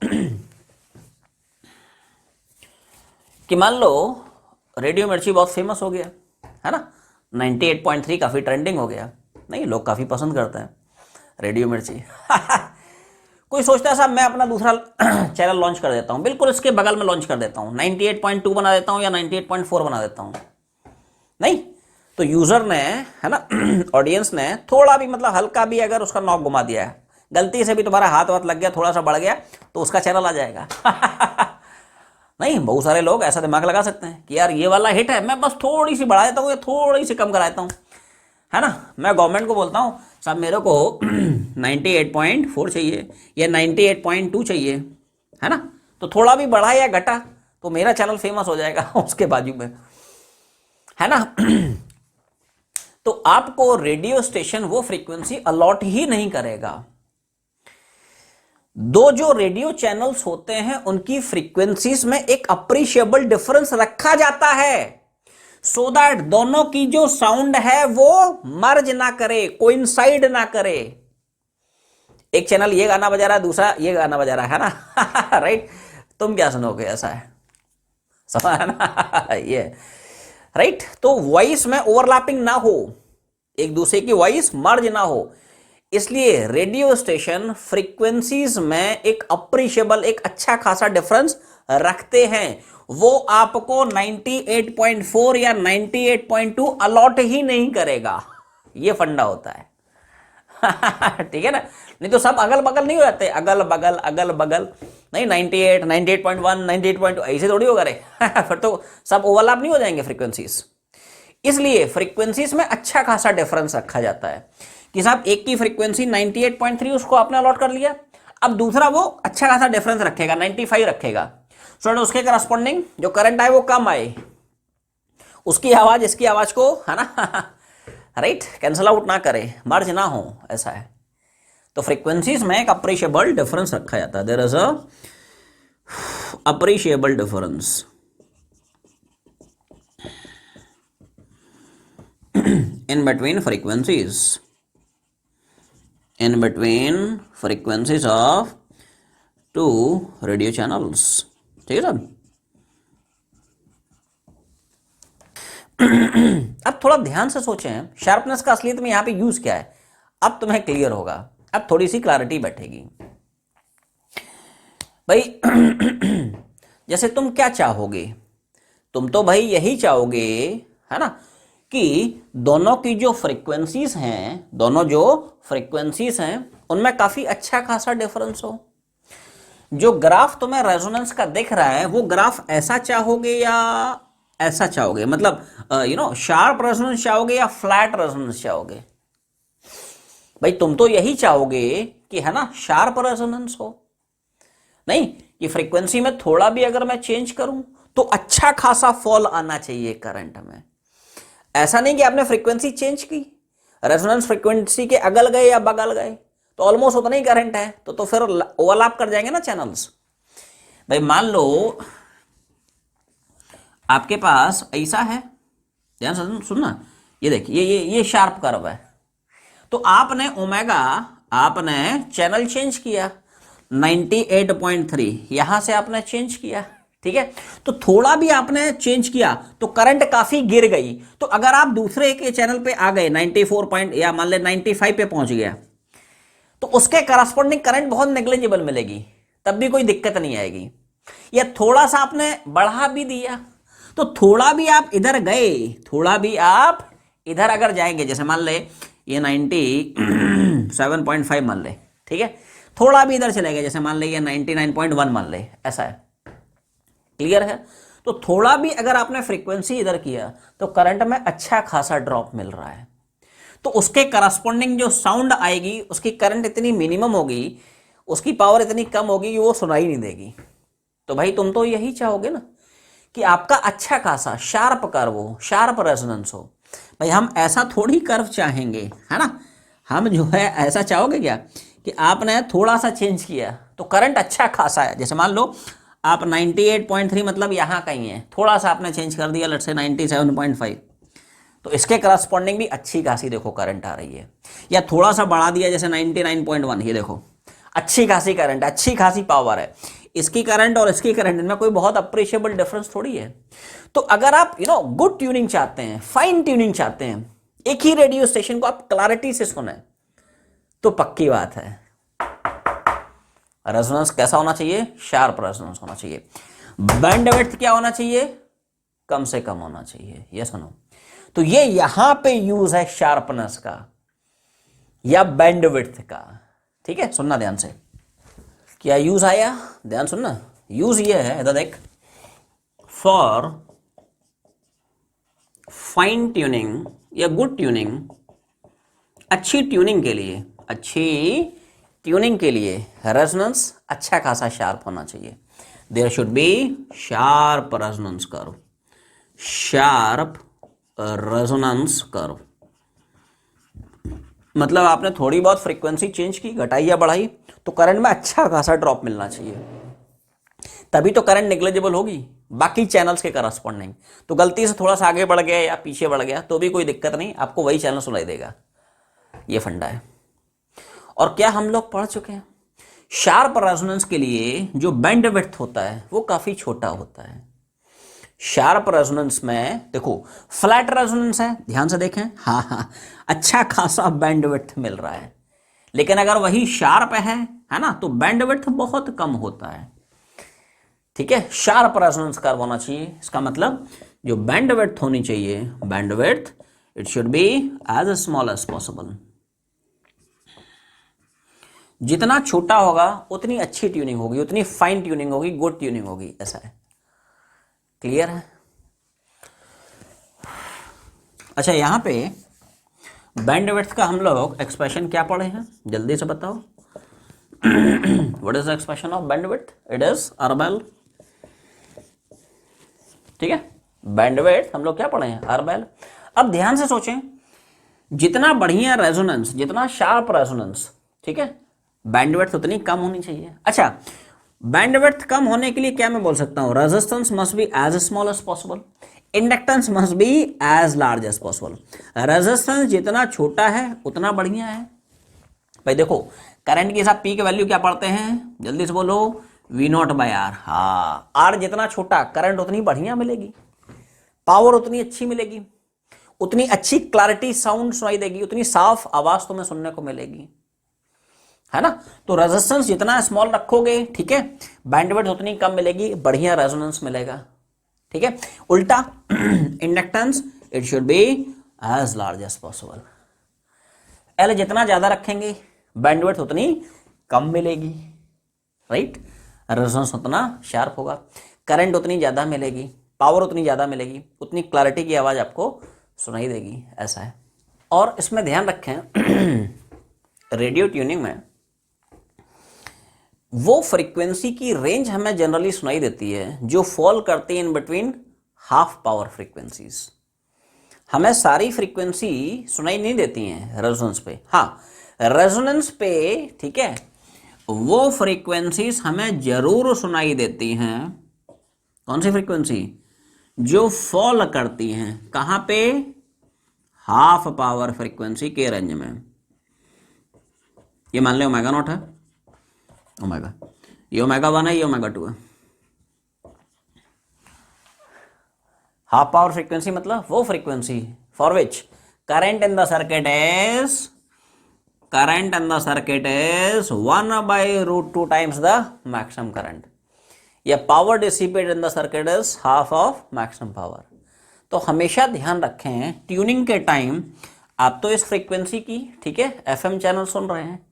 कि मान लो रेडियो मिर्ची बहुत फेमस हो गया, है ना, 98.3 काफी ट्रेंडिंग हो गया, नहीं लोग काफी पसंद करते हैं रेडियो मिर्ची कोई सोचता है साहब मैं अपना दूसरा चैनल लॉन्च कर देता हूं, बिल्कुल इसके बगल में लॉन्च कर देता हूं, 98.2 बना देता हूं या 98.4 बना देता हूं, नहीं तो यूजर ने, है ना, ऑडियंस ने थोड़ा भी मतलब हल्का भी अगर उसका नॉब घुमा दिया है, गलती से भी तुम्हारा हाथ वाथ लग गया, थोड़ा सा बढ़ गया, तो उसका चैनल आ जाएगा नहीं, बहुत सारे लोग ऐसा दिमाग लगा सकते हैं कि यार ये वाला हिट है, मैं बस थोड़ी सी बढ़ा देता हूँ या थोड़ी सी कम करा देता हूँ, है ना, मैं गवर्नमेंट को बोलता हूँ साहब मेरे को 98.4 चाहिए या 98.2 चाहिए, है ना, तो थोड़ा भी बढ़ा या घटा तो मेरा चैनल फेमस हो जाएगा उसके बाजू में, है ना तो आपको रेडियो स्टेशन वो फ्रीक्वेंसी अलॉट ही नहीं करेगा। दो जो रेडियो चैनल्स होते हैं उनकी फ्रीक्वेंसीज में एक अप्रिशिएबल डिफरेंस रखा जाता है, सो दैट दोनों की जो साउंड है वो मर्ज ना करे, कोइंसाइड ना करे। एक चैनल ये गाना बजा रहा है, दूसरा ये गाना बजा रहा है ना राइट, तुम क्या सुनोगे, ऐसा है, समझ ना ये राइट। तो वॉइस में ओवरलैपिंग ना हो, एक दूसरे की वॉइस मर्ज ना हो, इसलिए रेडियो स्टेशन फ्रीक्वेंसीज में एक अप्रिशिएबल, एक अच्छा खासा डिफरेंस रखते हैं। वो आपको 98.4 या 98.2 अलॉट ही नहीं करेगा, ये फंडा होता है ठीक है ना, नहीं तो सब अगल बगल नहीं हो जाते, अगल बगल नहीं, 98, 98.1, 98.2 ऐसे थोड़ी होगा रे फिर तो सब ओवरलैप नहीं हो जाएंगे फ्रीक्वेंसीज। इसलिए फ्रीक्वेंसीज में अच्छा खासा डिफरेंस रखा जाता है कि साहब एक की फ्रीक्वेंसी 98.3 उसको आपने अलॉट कर लिया, अब दूसरा वो अच्छा खासा डिफरेंस रखेगा, 95 रखेगा, सो उसके करस्पॉन्डिंग जो करंट आए वो कम आए, उसकी आवाज इसकी आवाज को, है ना राइट, कैंसल आउट ना करे, मर्ज ना हो, ऐसा है। तो फ्रीक्वेंसीज में एक अप्रिशिएबल डिफरेंस रखा जाता है, there is a appreciable difference in between frequencies of two radio channels, ठीक है साहब अब थोड़ा ध्यान से सोचें, शार्पनेस का असलियत में यहां पे यूज क्या है, अब तुम्हें क्लियर होगा, अब थोड़ी सी क्लैरिटी बैठेगी भाई जैसे तुम क्या चाहोगे, तुम तो भाई यही चाहोगे, है ना, कि दोनों की जो फ्रीक्वेंसीज हैं, दोनों जो फ्रीक्वेंसीज हैं उनमें काफी अच्छा खासा डिफरेंस हो। जो ग्राफ तुम्हें रेजोनेंस का दिख रहा है वो ग्राफ ऐसा चाहोगे या ऐसा चाहोगे, मतलब शार्प रेजोनेंस चाहोगे या फ्लैट रेजोनेंस चाहोगे। भाई तुम तो यही चाहोगे कि, है ना, शार्प रेजोनेंस हो, नहीं कि फ्रीक्वेंसी में थोड़ा भी अगर मैं चेंज करूं तो अच्छा खासा फॉल आना चाहिए करंट में। ऐसा नहीं कि आपने फ्रीक्वेंसी चेंज की, रेजोनेंस फ्रीक्वेंसी के अगल गए या बगल गए तो ऑलमोस्ट उतना ही करंट है, तो फिर ओवरलैप कर जाएंगे ना चैनल्स। भाई मान लो आपके पास ऐसा है, ध्यान से सुनना, ये देखिए ये शार्प कर्व है, तो आपने ओमेगा, आपने चैनल चेंज किया 98.3, यहां से आपने चेंज किया, ठीक है, तो थोड़ा भी आपने चेंज किया तो करंट काफी गिर गई। तो अगर आप दूसरे के चैनल पे आ गए 94 या मान ले 95 पे पहुंच गया, तो उसके करस्पॉन्डिंग करंट बहुत नेग्लिजिबल मिलेगी, तब भी कोई दिक्कत नहीं आएगी। या थोड़ा सा आपने बढ़ा भी दिया, तो थोड़ा भी आप इधर गए, थोड़ा भी आप इधर अगर जाएंगे, जैसे मान ले ये 97.5 मान ले, ठीक है, थोड़ा भी इधर चले गए, जैसे मान ले ये 99.1 मान ले, ऐसा है, क्लियर है। तो थोड़ा भी अगर आपने फ्रीक्वेंसी इधर किया तो करंट में अच्छा खासा ड्रॉप मिल रहा है। तो उसके करस्पॉन्डिंग जो साउंड आएगी उसकी करंट इतनी मिनिमम होगी, उसकी पावर इतनी कम होगी कि वो सुनाई नहीं देगी। तो भाई तुम तो यही चाहोगे ना कि आपका अच्छा खासा शार्प कर्व हो, शार्प रेजोनेंस हो। भाई हम ऐसा थोड़ी कर्व चाहेंगे, है ना, हम जो है ऐसा चाहोगे क्या कि आपने थोड़ा सा चेंज किया तो करंट अच्छा खासा है, जैसे मान लो आप 98.3 मतलब यहाँ कहीं है, थोड़ा सा आपने चेंज कर दिया लेट्स से 97.5, तो इसके करस्पॉन्डिंग भी अच्छी खासी देखो करंट आ रही है। या थोड़ा सा बढ़ा दिया जैसे 99.1, ये देखो अच्छी खासी करंट, अच्छी खासी पावर है। इसकी करंट और इसकी करंट में कोई बहुत अप्रिशिएबल डिफरेंस थोड़ी है। तो अगर आप गुड ट्यूनिंग चाहते हैं, फाइन ट्यूनिंग चाहते हैं, एक ही रेडियो स्टेशन को आप क्लैरिटी से सुने, तो पक्की बात है रेजोनेंस कैसा होना चाहिए, शार्प रेजोनेंस होना चाहिए। बैंडविड्थ क्या होना चाहिए, कम से कम होना चाहिए, ये सुनो। तो ये यहां पे यूज है शार्पनेस का या बैंडविड्थ का, ठीक है, सुनना ध्यान से। क्या यूज आया, ध्यान सुनना। यूज ये है, इधर देख, फॉर फाइन ट्यूनिंग या गुड ट्यूनिंग, अच्छी ट्यूनिंग के लिए, अच्छी ट्यूनिंग के लिए रेजोनेंस अच्छा खासा शार्प होना चाहिए। There should be sharp resonance curve, sharp resonance curve. मतलब आपने थोड़ी बहुत फ्रीक्वेंसी चेंज की, घटाई या बढ़ाई, तो करंट में अच्छा खासा ड्रॉप मिलना चाहिए, तभी तो करंट नेग्लिजिबल होगी बाकी चैनल्स के करस्पॉन्डिंग। तो गलती से थोड़ा सा आगे बढ़ गया या पीछे बढ़ गया तो भी कोई दिक्कत नहीं, आपको वही चैनल सुनाई देगा। ये फंडा है। और क्या हम लोग पढ़ चुके हैं, शार्प रेजोनेंस के लिए जो बैंडविड्थ होता है वो काफी छोटा होता है। शार्प रेजोनेंस में देखो फ्लैट रेजोनेंस है, ध्यान से देखें, हाँ, अच्छा खासा बैंडविड्थ मिल रहा है। लेकिन अगर वही शार्प है ना, तो बैंडविड्थ बहुत कम होता है। ठीक है, शार्प रेजोनेंस कर्व होना चाहिए। इसका मतलब जो बैंडविड्थ होनी चाहिए, bandwidth it should be as small as possible. जितना छोटा होगा उतनी अच्छी ट्यूनिंग होगी, उतनी फाइन ट्यूनिंग होगी, गुड ट्यूनिंग होगी, ऐसा है। क्लियर है? अच्छा, यहां पे बैंडविड्थ का हम लोग एक्सप्रेशन क्या पढ़े हैं, जल्दी से बताओ। What is the expression of bandwidth? It is आरबेल। ठीक है, बैंडविड्थ हम लोग क्या पढ़े हैं, आरबेल। अब ध्यान से सोचें, जितना बढ़िया रेजोनेंस, जितना शार्प रेजोनेंस, ठीक है, बैंडविड्थ उतनी कम होनी चाहिए। अच्छा, बैंडविड्थ कम होने के लिए क्या मैं बोल सकता हूं, resistance must be as small as possible, inductance must be as large as possible. Resistance जितना छोटा है उतना बढ़िया है। भाई देखो, करंट के साथ पी की वैल्यू क्या पढ़ते हैं, जल्दी से बोलो, V0/R। हाँ, R जितना छोटा करंट उतनी बढ़िया मिलेगी, पावर उतनी अच्छी मिलेगी, उतनी अच्छी क्लैरिटी साउंड सुनाई देगी, उतनी साफ आवाज तुम्हें सुनने को मिलेगी, है ना। तो रेजिस्टेंस जितना स्मॉल रखोगे, ठीक है, बैंडविड्थ उतनी कम मिलेगी, बढ़िया रेजोनेंस मिलेगा। ठीक है, उल्टा inductance it should be as large as possible. L जितना ज्यादा रखेंगे बैंडविड्थ उतनी कम मिलेगी, राइट। रेजोनेंस उतना शार्प होगा, करंट उतनी ज्यादा मिलेगी, पावर उतनी ज्यादा मिलेगी, उतनी क्लैरिटी की आवाज आपको सुनाई देगी, ऐसा है। और इसमें ध्यान रखें, रेडियो ट्यूनिंग में वो फ्रीक्वेंसी की रेंज हमें जनरली सुनाई देती है जो फॉल करती है in between half power frequencies. हमें सारी फ्रीक्वेंसी सुनाई नहीं देती हैं रेजोनेंस पे। हाँ, रेजोनेंस पे, ठीक है, वो फ्रीक्वेंसीज हमें जरूर सुनाई देती हैं। कौन सी फ्रीक्वेंसी? जो फॉल करती हैं कहां पे, हाफ पावर फ्रीक्वेंसी के रेंज में। ये मान ले ओमेगा नॉट है, ओमेगा, ये ओमेगा 1 है, ये ओमेगा 2 है। हाफ पावर फ्रीक्वेंसी मतलब वो frequency for which current in the circuit is 1/√2 times the maximum current, या power dissipated in the circuit is half of maximum power. तो हमेशा ध्यान रखें, ट्यूनिंग के टाइम आप तो इस फ्रीक्वेंसी की, ठीक है, एफएम चैनल सुन रहे हैं,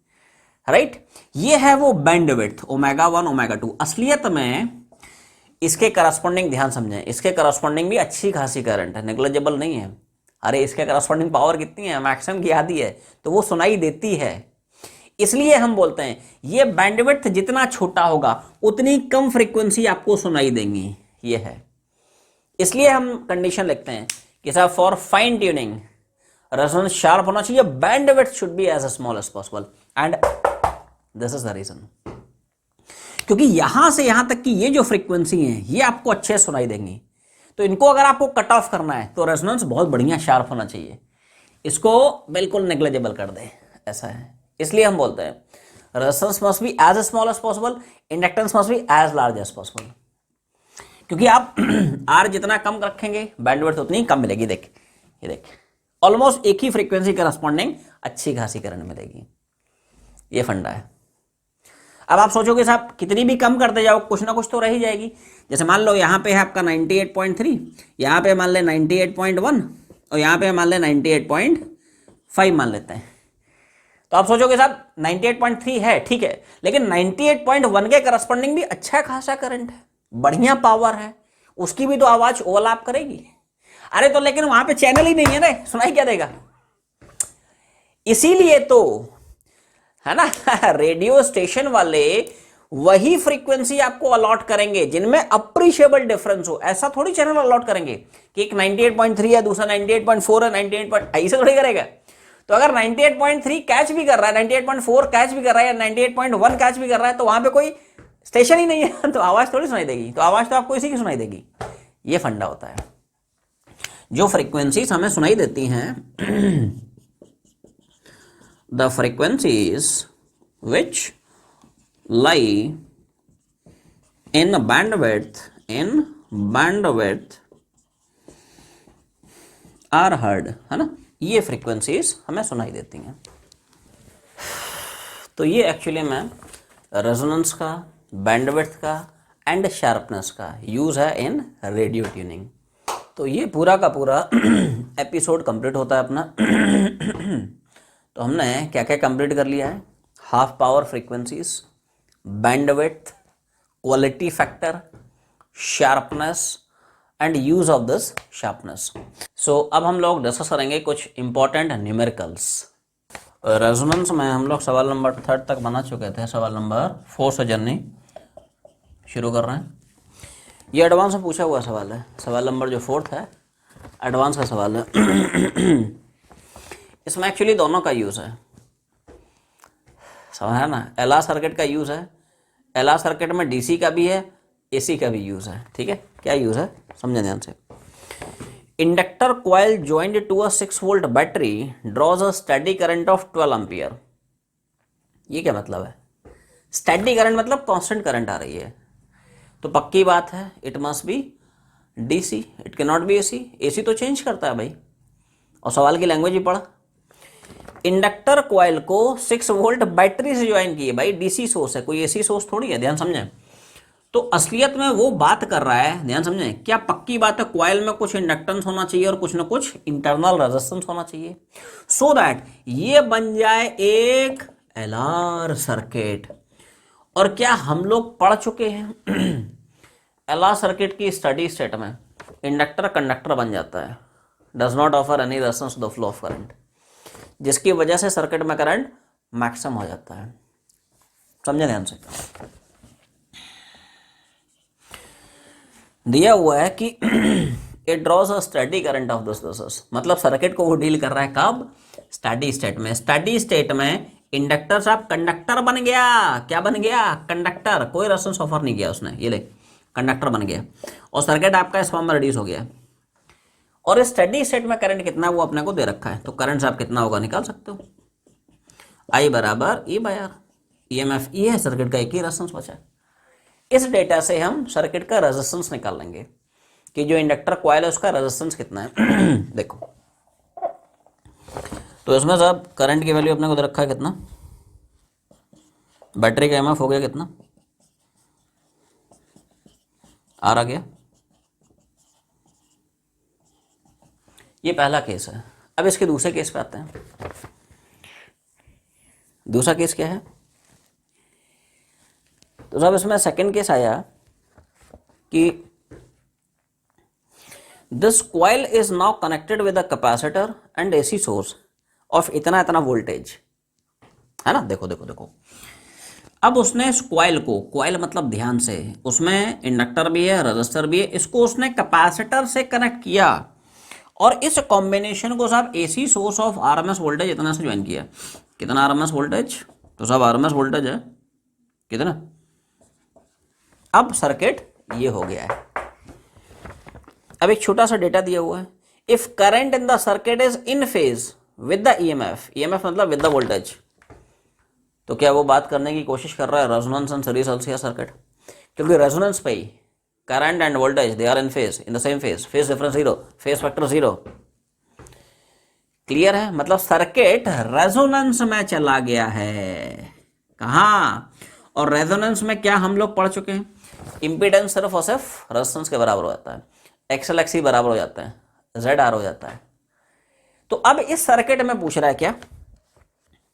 राइट। ये है वो बैंडविड्थ ओमेगा 1 ओमेगा 2। असलियत में इसके करस्पॉन्डिंग ध्यान समझें, इसके करस्पॉन्डिंग भी अच्छी खासी करंट है, नेग्लिजिबल नहीं है, अरे इसके करस्पॉन्डिंग पावर कितनी है, मैक्सिमम की आधी है, तो वो सुनाई देती है। इसलिए हम बोलते हैं ये बैंडविड्थ जितना छोटा होगा उतनी कम फ्रीक्वेंसी आपको सुनाई देंगी, ये है। इसलिए हम कंडीशन लिखते हैं कि साहब for fine tuning resonance sharp होना चाहिए, bandwidth should be as small as possible, and this is the reason. क्योंकि यहां से यहां तक की ये जो फ्रीक्वेंसी है ये आपको अच्छे सुनाई देंगी, तो इनको अगर आपको कट ऑफ करना है तो रेजोनेंस बहुत बढ़िया शार्प होना चाहिए, इसको बिल्कुल नेग्लिजिबल कर दे, ऐसा है। इसलिए हम बोलते हैं resistance must be as small as possible, inductance must be as large as possible. क्योंकि आप आर जितना कम रखेंगे बैंडविड्थ उतनी कम मिलेगी। देख ये देख, ऑलमोस्ट एक ही फ्रीक्वेंसी करस्पॉन्डिंग अच्छी खासी करंट मिलेगी, ये फंडा है। अब आप सोचोगे साहब कितनी भी कम करते जाओ कुछ ना कुछ तो रह ही जाएगी। जैसे मान लो यहाँ पे है आपका 98.3, यहाँ पे मान ले 98.1 और यहाँ पे मान ले 98.5 मान लेते हैं। तो आप सोचोगे साहब 98.3 है ठीक है, लेकिन 98.1 के करस्पॉन्डिंग भी अच्छा खासा करंट है, बढ़िया पावर है, उसकी भी तो आवाज ओवरलैप करेगी। अरे तो लेकिन वहां पे चैनल ही नहीं है ना, सुनाई क्या देगा। इसीलिए तो है ना रेडियो स्टेशन वाले वही फ्रीक्वेंसी आपको अलॉट करेंगे जिनमें अप्रिशिएबल डिफरेंस हो। ऐसा थोड़ी चैनल अलॉट करेंगे कि एक 98.3 है दूसरा 98.4 है 98. ऐसे थोड़ी करेगा। तो अगर 98.3 कैच भी कर रहा है, 98.4 कैच भी कर रहा है या 98.1 कैच भी कर रहा है, तो वहां पे कोई स्टेशन ही नहीं है तो आवाज थोड़ी सुनाई देगी। तो आवाज तो आपको इसी की सुनाई देगी। ये फंडा होता है। जो फ्रीक्वेंसीज हमें सुनाई देती हैं the frequencies which lie in bandwidth are heard, है ना, ये फ्रीक्वेंसीज हमें सुनाई देती हैं। तो ये एक्चुअली में रेजोनेंस का, बैंडविड्थ का एंड शार्पनेस का यूज है इन रेडियो ट्यूनिंग। तो ये पूरा का पूरा एपिसोड कंप्लीट होता है अपना। तो हमने क्या क्या कंप्लीट कर लिया है, half power frequencies, bandwidth, quality factor, sharpness and use of this sharpness. So अब हम लोग डिस्कस करेंगे कुछ इंपॉर्टेंट न्यूमेरिकल्स। रेजोनेंस में हम लोग सवाल नंबर 3 तक बना चुके थे, सवाल नंबर 4 से जर्नी शुरू कर रहे हैं। ये एडवांस में पूछा हुआ सवाल है, सवाल नंबर जो 4 है एडवांस का सवाल है। इसमें एक्चुअली दोनों का यूज़ है, समझ है ना। एलआर सर्किट का यूज़ है, एलआर सर्किट में डीसी का भी है, एसी का भी यूज़ है, ठीक है। क्या यूज़ है समझें ध्यान से। Inductor coil joined to a 6 volt battery draws a steady current of 12 ampere. ये क्या मतलब है, स्टेडी करंट मतलब कांस्टेंट करंट आ रही है, तो पक्की बात है it must be DC, it cannot नॉट बी एसी। एसी तो चेंज करता है भाई, और सवाल की लैंग्वेज ही पढ़ा। इंडक्टर कॉइल को 6 वोल्ट बैटरी से ज्वाइन की है भाई, डीसी सोर्स है, कोई एसी सोर्स थोड़ी है, ध्यान समझें। तो असलियत में वो बात कर रहा है, ध्यान समझें, क्या पक्की बात है कॉइल में कुछ इंडक्टेंस होना चाहिए और कुछ ना कुछ इंटरनल रेजिस्टेंस होना चाहिए, सो दैट ये बन जाए एक एलआर सर्किट। और क्या हम लोग पढ़ चुके हैं एलआर सर्किट की स्टडी स्टेट में इंडक्टर कंडक्टर बन जाता है, does not offer any resistance to the flow of current, जिसकी वजह से सर्किट में करंट मैक्सिमम हो जाता है। समझे ध्यान से। दिया हुआ है कि it drawers a steady current of this, मतलब सर्किट को वो डील कर रहा है कब, स्टेडी स्टेट में। स्टेडी स्टेट में इंडक्टर साहब कंडक्टर बन गया, क्या बन गया, कंडक्टर, कोई रेजिस्टेंस ऑफर नहीं किया उसने, ये ले कंडक्टर बन गया, और सर्किट आपका इस फॉर्म में रिड्यूस हो गया। और इस स्टेडी स्टेट में करंट कितना वो अपने को दे रखा है, तो करंट साहब कितना होगा निकाल सकते हो, आई बराबर E by R. EMF E है, सर्किट का एक ही रेजिस्टेंस बचा है। इस डेटा से हम सर्किट का रेजिस्टेंस निकाल लेंगे कि जो इंडक्टर कॉइल है उसका रेजिस्टेंस कितना है। देखो तो इसमें साहब करंट की वैल्यू अपने को दे रखा है कितना, बैटरी का ईएमएफ हो गया कितना, आर आ गया। ये पहला केस है। अब इसके दूसरे केस पे आते हैं। दूसरा केस क्या है, तो साहब इसमें सेकंड केस आया कि this coil is now connected with a capacitor and AC source of इतना इतना वोल्टेज, है ना। देखो देखो देखो, अब उसने इस कॉइल को, कॉइल मतलब ध्यान से, उसमें इंडक्टर भी है, रजिस्टर भी है, इसको उसने कैपेसिटर से कनेक्ट किया और इस कॉम्बिनेशन को साहब AC source of RMS voltage इतना से ज्वाइन किया। कितना आरएमएस वोल्टेज? तो साहब आरएमएस वोल्टेज है कितना। अब सर्किट ये हो गया है। अब एक छोटा सा डेटा दिया हुआ है, if current in the circuit is in phase with the EMF, EMF मतलब विद द वोल्टेज, तो क्या वो बात करने की कोशिश कर रहा है resonance and series LCR circuit? क्योंकि रेजोनेंस पे ही current and voltage they are in phase, in the same phase, phase difference zero, phase factor zero. Clear है? मतलब सर्किट रेजोनेंस में चला गया है। कहाँ? और रेजोनेंस में क्या हम लोग पढ़ चुके हैं, इंपीडेंस सिर्फ और सिर्फ रेजिस्टेंस के बराबर हो जाता है, एक्सएल एक्सी बराबर हो जाता है, जेड आर हो जाता है। तो अब इस सर्किट में पूछ रहा है क्या,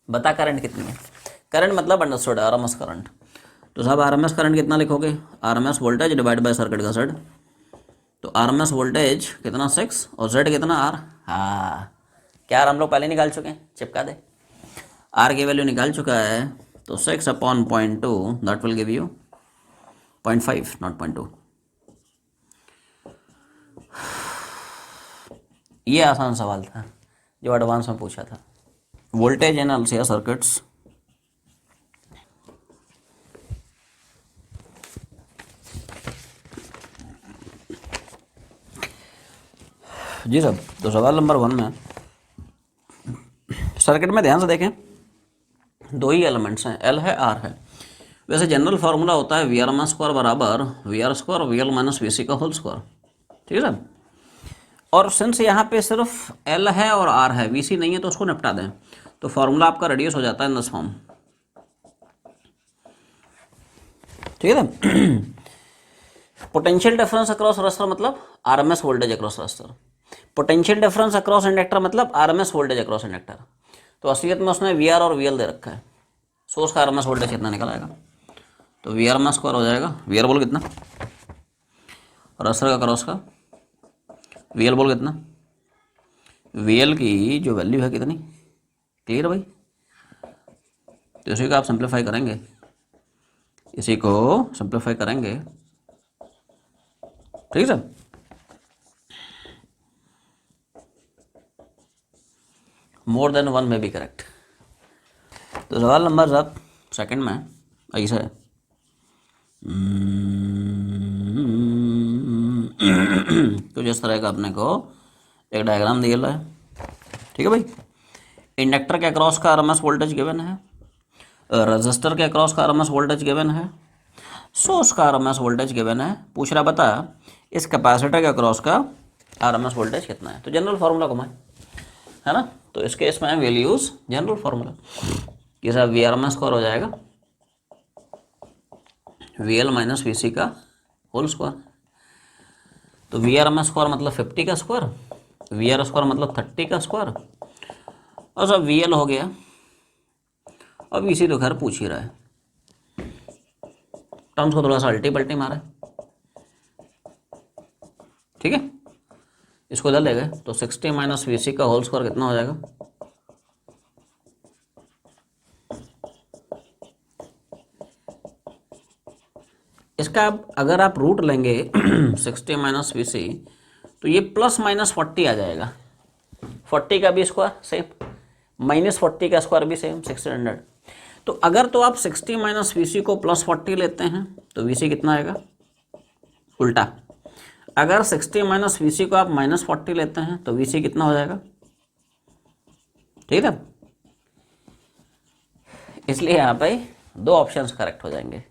बता करंट कितनी है। करंट मतलब अंडरस्टूड आरएमएस करंट। तो साहब आरएमएस करंट कितना लिखोगे, RMS voltage divide by circuit का जेड। तो आरएमएस वोल्टेज कितना 6 और जेड कितना आर। हाँ, क्या आर हम लोग पहले निकाल चुके हैं, चिपका दे। आर की वैल्यू निकाल चुका है, तो 6/0.2 that will give you 0.5 not 0.2। ये आसान सवाल था जो एडवांस में पूछा था। वोल्टेज इन एलसीआर सर्किट्स, जी साहब। तो सवाल नंबर 1 में सर्किट में ध्यान से देखें, दो ही एलिमेंट्स हैं, एल है आर है। वैसे जनरल फार्मूला होता है वी आर एम स्क्वायर बराबर V R square V L minus V C का होल स्क्वायर, ठीक है साहब। और सिंस यहाँ पे सिर्फ एल है और आर है, वी सी नहीं है, तो उसको निपटा दें, तो फार्मूला आपका रेड्यूस हो जाता है इन दिस फॉर्म, ठीक है ना। पोटेंशियल डिफरेंस अक्रॉस रजिस्टर मतलब RMS voltage across register, potential difference across inductor मतलब आरएमएस वोल्टेज अक्रॉस इंडक्टर। तो असलियत में उसने वी आर और वी एल दे रखा है, सोर्स का आरएमएस वोल्टेज कितना निकल आएगा, तो वी आर एम स्क्वायर हो जाएगा, वी आर बोल कितना, रजिस्टर का क्रॉस का, वी एल बोल कितना, वी एल की जो वैल्यू है कितनी, क्लियर भाई। तो इसी को आप सिंप्लीफाई करेंगे, इसी को सिंप्लीफाई करेंगे, ठीक है सर। मोर देन 1 में भी करेक्ट। तो सवाल नंबर साहब सेकंड में ऐसा है, कुछ इस तरह का अपने को एक डायग्राम दिया है, ठीक है भाई। इंडक्टर के अक्रॉस का आरएमएस वोल्टेज गिवन है, रजिस्टर के अक्रॉस का आरएमएस वोल्टेज गिवन है, सोर्स का आरएमएस वोल्टेज गिवन है। पूछ रहा बता इस कैपेसिटर के अक्रॉस का आरएमएस वोल्टेज कितना है। तो जनरल फार्मूला घुमाए, है ना। तो इस केस में विल यूज जनरल फार्मूला, ये सब वी आर एम स्क्वायर हो जाएगा we L minus V C का होल स्क्वायर। तो वी आर एम स्क्वायर मतलब 50 का स्क्वायर, वी आर स्क्वायर मतलब 30 का स्क्वायर, और सब वी एल हो गया। अब इसी तो खैर पूछ ही रहा है, टर्म्स को थोड़ा सा अल्टी पल्टी मारा है, ठीक है। इसको इधर ले गए तो 60 माइनस वी सी का होल स्क्वायर कितना हो जाएगा, इसका अगर आप रूट लेंगे 60 माइनस वी सी, तो ये प्लस माइनस 40 आ जाएगा। 40 का भी स्क्वायर सेम, माइनस 40 का स्क्वायर भी सेम 1600। तो अगर तो आप 60 माइनस वी सी को प्लस 40 लेते हैं तो वी सी कितना आएगा, उल्टा। अगर 60 माइनस वी सी को आप माइनस 40 लेते हैं तो वी सी कितना हो जाएगा, ठीक है। इसलिए यहाँ पे दो ऑप्शंस करेक्ट हो जाएंगे।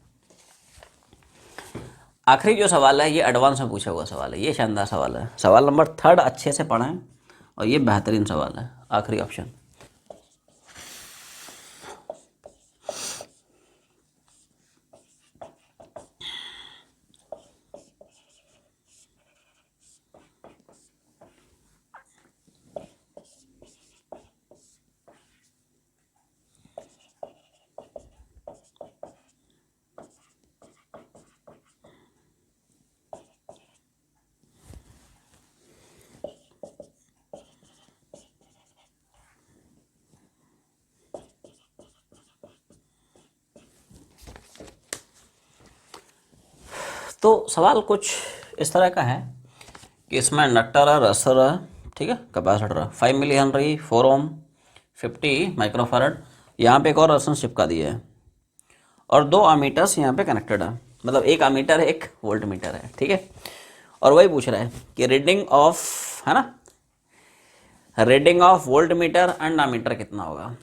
आखिरी जो सवाल है ये एडवांस में पूछा हुआ सवाल है, ये शानदार सवाल है, सवाल नंबर 3 अच्छे से पढ़ें और ये बेहतरीन सवाल है। आखिरी ऑप्शन, तो सवाल कुछ इस तरह का है कि इसमें इंडक्टर है, रेसिस्टर है, ठीक है, कैपेसिटर है, 5 मिली हेनरी, 4 ओम, 50 माइक्रोफैरड, यहाँ पे एक और रेजिस्टेंस चिपका दिया है और 2 अमीटर्स यहाँ पे कनेक्टेड है, मतलब एक अमीटर है, एक वोल्ट मीटर है, ठीक है। और वही पूछ रहा है कि रीडिंग ऑफ, है ना, reading of volt meter and ammeter कितना होगा।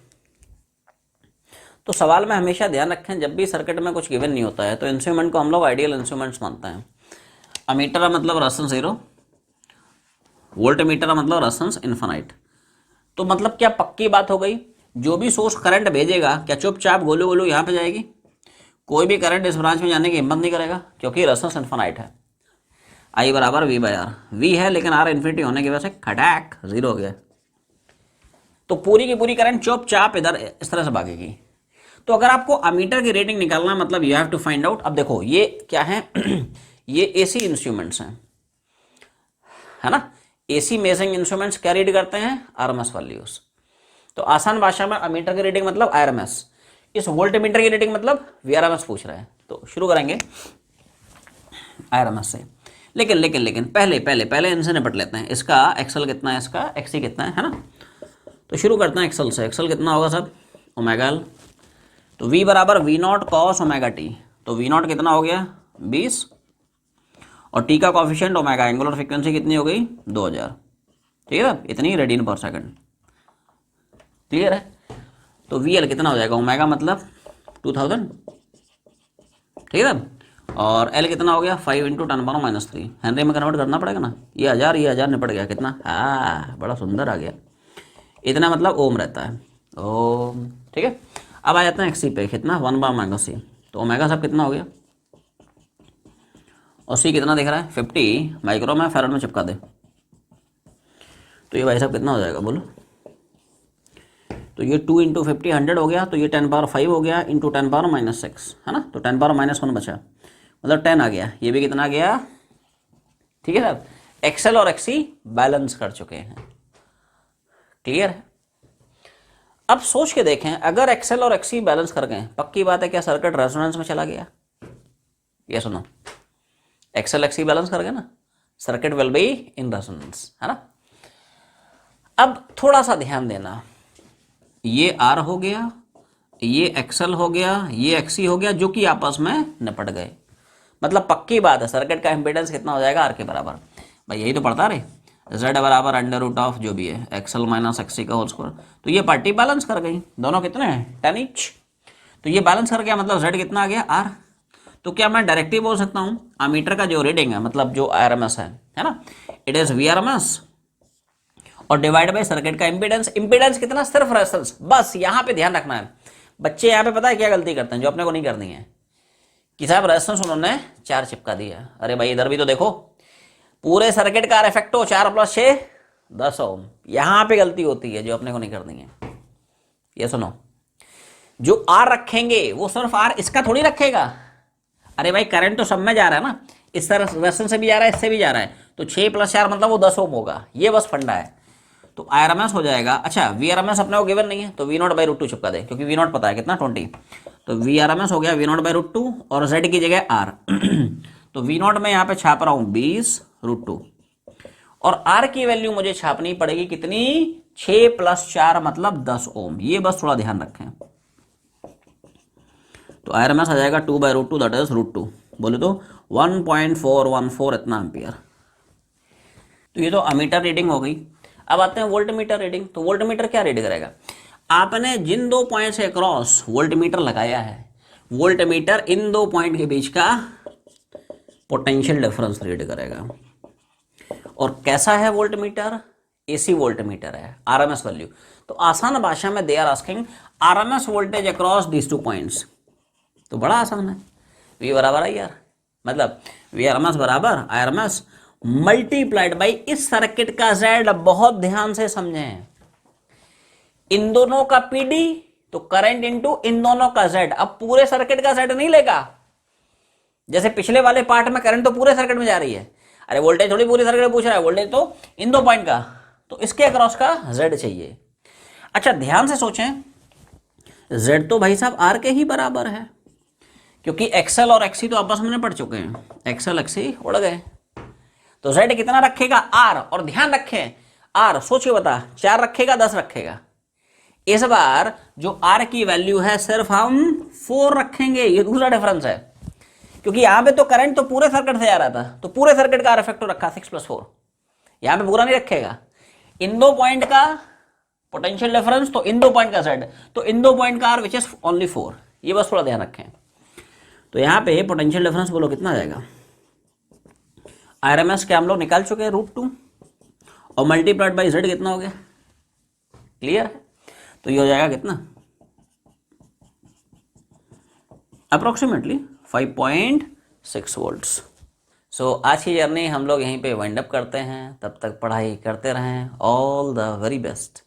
तो सवाल में हमेशा ध्यान रखें, जब भी सर्किट में कुछ गिवन नहीं होता है तो इंस्ट्रूमेंट को हम लोग आइडियल इंस्ट्रूमेंट्स मानते हैं। अमीटर मतलब रेजिस्टेंस 0, वोल्ट मीटर मतलब रेजिस्टेंस इन्फिनाइट। तो मतलब क्या पक्की बात हो गई, जो भी सोर्स करंट भेजेगा क्या चुपचाप गोलू गोलू यहाँ पे जाएगी, कोई भी करंट इस ब्रांच में जाने की हिम्मत नहीं करेगा, क्योंकि रेजिस्टेंस इन्फिनाइट है। आई बराबर वी बाई आर, वी है लेकिन आर इन्फिनिटी होने की वजह से खटाक 0 हो गया। तो पूरी की पूरी करंट चुपचाप इधर इस तरह से भागेगी। तो अगर आपको अमीटर की रीडिंग निकालना है, मतलब you have to find out. अब देखो ये क्या है ये एसी इंस्ट्रूमेंट्स हैं, है ना। एसी मेजरिंग इंस्ट्रूमेंट्स क्या रीड करते हैं, आरएमएस वैल्यूज। तो आसान भाषा में अमीटर की रीडिंग मतलब आरएमएस, इस वोल्ट मीटर की रीडिंग मतलब वीआरएमएस पूछ रहा है। तो शुरू करेंगे आरएमएस से, लेकिन पहले इनसे निपट लेते हैं। इसका एक्सल कितना है, इसका एक्सी कितना है ना। तो शुरू करते हैं एक्सल से। एक्सल कितना होगा सब, ओमेगा एल। तो वी बराबर V naught cos omega T. तो वी नॉट कितना हो गया 20, और टी का कॉफिशिएंट ओमेगा, एंगुलर फ्रीक्वेंसी कितनी हो गई 2000, ठीक है, इतनी रेडियन पर सेकंड। क्लियर है। तो वी एल कितना हो जाएगा, ओमेगा मतलब 2000, ठीक है। और एल कितना हो गया 5 × 10⁻³ हेनरी में कन्वर्ट करना पड़ेगा ना। ये हज़ार निपट गया कितना, बड़ा सुंदर आ गया। इतना मतलब ओम रहता है, ओम, ठीक है। अब आ जाते हैं एक्सी पे, कितना 1/-c। तो ओमेगा सब कितना हो गया, और सी कितना दिख रहा है 50 माइक्रो में फैराड में चिपका दे। तो ये भाई साहब कितना हो जाएगा बोलो। तो ये 2 × 50 100 हो गया, तो ये 10⁻5 हो गया × 10⁻⁻6, है ना। तो 10⁻1 बचा, मतलब 10 आ गया। ये भी कितना आ गया, ठीक है साहब। एक्सेल और एक्सी बैलेंस कर चुके हैं, क्लियर है। अब सोच के देखें, अगर एक्सेल और एक्सी बैलेंस कर गए, पक्की बात है क्या सर्किट रेजोनेंस में चला गया। ये सुनो, एक्सेल एक्सी बैलेंस कर गए ना, circuit will be in resonance, है ना। अब थोड़ा सा ध्यान देना, ये आर हो गया, ये एक्सेल हो गया, ये एक्सी हो गया, जो कि आपस में निपट गए। मतलब पक्की बात है सर्किट का इम्पीडेंस कितना हो जाएगा, आर के बराबर। भाई यही तो पढ़ता रहे, जेड बराबर √ऑफ जो भी है एक्सेल माइनस एक्सी का होल स्क्वायर। तो ये पार्टी बैलेंस कर गई, दोनों कितने हैं 10 ईच। तो ये बैलेंस कर गया, मतलब जेड कितना आ गया आर। तो क्या मैं डायरेक्टली बोल सकता हूँ अमीटर का जो रीडिंग है, मतलब जो आरएमएस है ना, इट इज वीआरएमएस और डिवाइड बाय सर्किट का इम्पीडेंस। इम्पीडेंस कितना, सिर्फ रेजिस्टेंस। बस यहाँ पे ध्यान रखना है। बच्चे यहाँ पे पता है क्या गलती करते हैं, जो अपने को नहीं करनी है, कि साहब रेजिस्टेंस उन्होंने 4 चिपका दिया। अरे भाई इधर भी तो देखो, पूरे सर्किट का इफेक्टो 4 + 6 10 ओम। यहाँ पे गलती होती है, जो अपने को नहीं करनी है। ये सुनो, जो आर रखेंगे वो सिर्फ आर, इसका थोड़ी रखेगा। अरे भाई करंट तो सब में जा रहा है ना, इस तरह रेजिस्टेंस से भी जा रहा है, इससे भी जा रहा है। तो 6 + 4 मतलब वो 10 ओम होगा। ये बस फंडा है। तो आरएमएस हो जाएगा। अच्छा वीआरएमएस अपने को गिवन नहीं है, तो V0/√2 चिपका दे, क्योंकि V0 पता है कितना 20। तो वीआरएमएस हो गया V0/√2 और जेड की जगह आर। तो V0 में यहाँ पे छाप रहा हूँ 20√2, और आर की वैल्यू मुझे छापनी पड़ेगी कितनी, 6 + 4 मतलब 10 ओम। ये बस थोड़ा ध्यान रखें। तो आरएमएस आ जाएगा 2/√2 दैट इज √2, बोले तो 1.414 इतना एम्पियर। तो ये तो अमीटर रीडिंग हो गई। अब आते हैं वोल्ट मीटर रीडिंग। तो वोल्ट मीटर क्या रीड करेगा, आपने जिन 2 पॉइंट से क्रॉस वोल्ट मीटर लगाया है, वोल्ट मीटर इन 2 पॉइंट के बीच का पोटेंशियल डिफरेंस रीड करेगा। और कैसा है voltmeter, AC voltmeter है, आरएमएस वैल्यू। तो आसान भाषा में they are asking RMS voltage across these 2 points. तो बड़ा आसान है, वी बराबर आई आर, मतलब वी आरएमएस बराबर आरएमएस मल्टीप्लाइड बाई इस सर्किट का जेड। बहुत ध्यान से समझें, इन दोनों का पीडी तो करंट इनटू इन दोनों का जेड। अब पूरे सर्किट का जेड नहीं लेगा, जैसे पिछले वाले पार्ट में करंट तो पूरे सर्किट में जा रही है। अरे वोल्टेज थोड़ी पूरी सर्किट में पूछ रहा है, वोल्टेज तो इन 2 पॉइंट का, तो इसके अक्रॉस का जेड चाहिए। अच्छा ध्यान से सोचें, जेड तो भाई साहब आर के ही बराबर है, क्योंकि एक्सएल और एक्सी तो आपस में पढ़ चुके हैं, एक्सएल एक्सी उड़ गए। तो जेड कितना रखेगा, आर, और ध्यान रखें आर, सोचिए बता 4 रखेगा 10 रखेगा, इस बार जो आर की वैल्यू है सिर्फ हम 4 रखेंगे, ये दूसरा डिफरेंस है। क्योंकि यहां पे तो करंट तो पूरे सर्किट से आ रहा था, तो पूरे सर्किट का आर फैक्टर रखा 6 + 4, यहां पे पूरा नहीं रखेगा। इन दो पॉइंट का पोटेंशियल डिफरेंस, तो इन दो पॉइंट का जेड, तो इन दो पॉइंट का आर विच इज ओनली 4, ये बस थोड़ा ध्यान रखें। तो यहां पे पोटेंशियल डिफरेंस बोलो कितना आ जाएगा, आरएमएस के हम लोग निकाल चुके हैं √2 और मल्टीप्लाइड बाई जेड कितना हो गया, क्लियर है। तो ये हो जाएगा कितना, अप्रोक्सीमेटली 5.6 वोल्ट्स। सो आज की जर्नी हम लोग यहीं पे वाइंड अप करते हैं, तब तक पढ़ाई करते रहें। All the very best.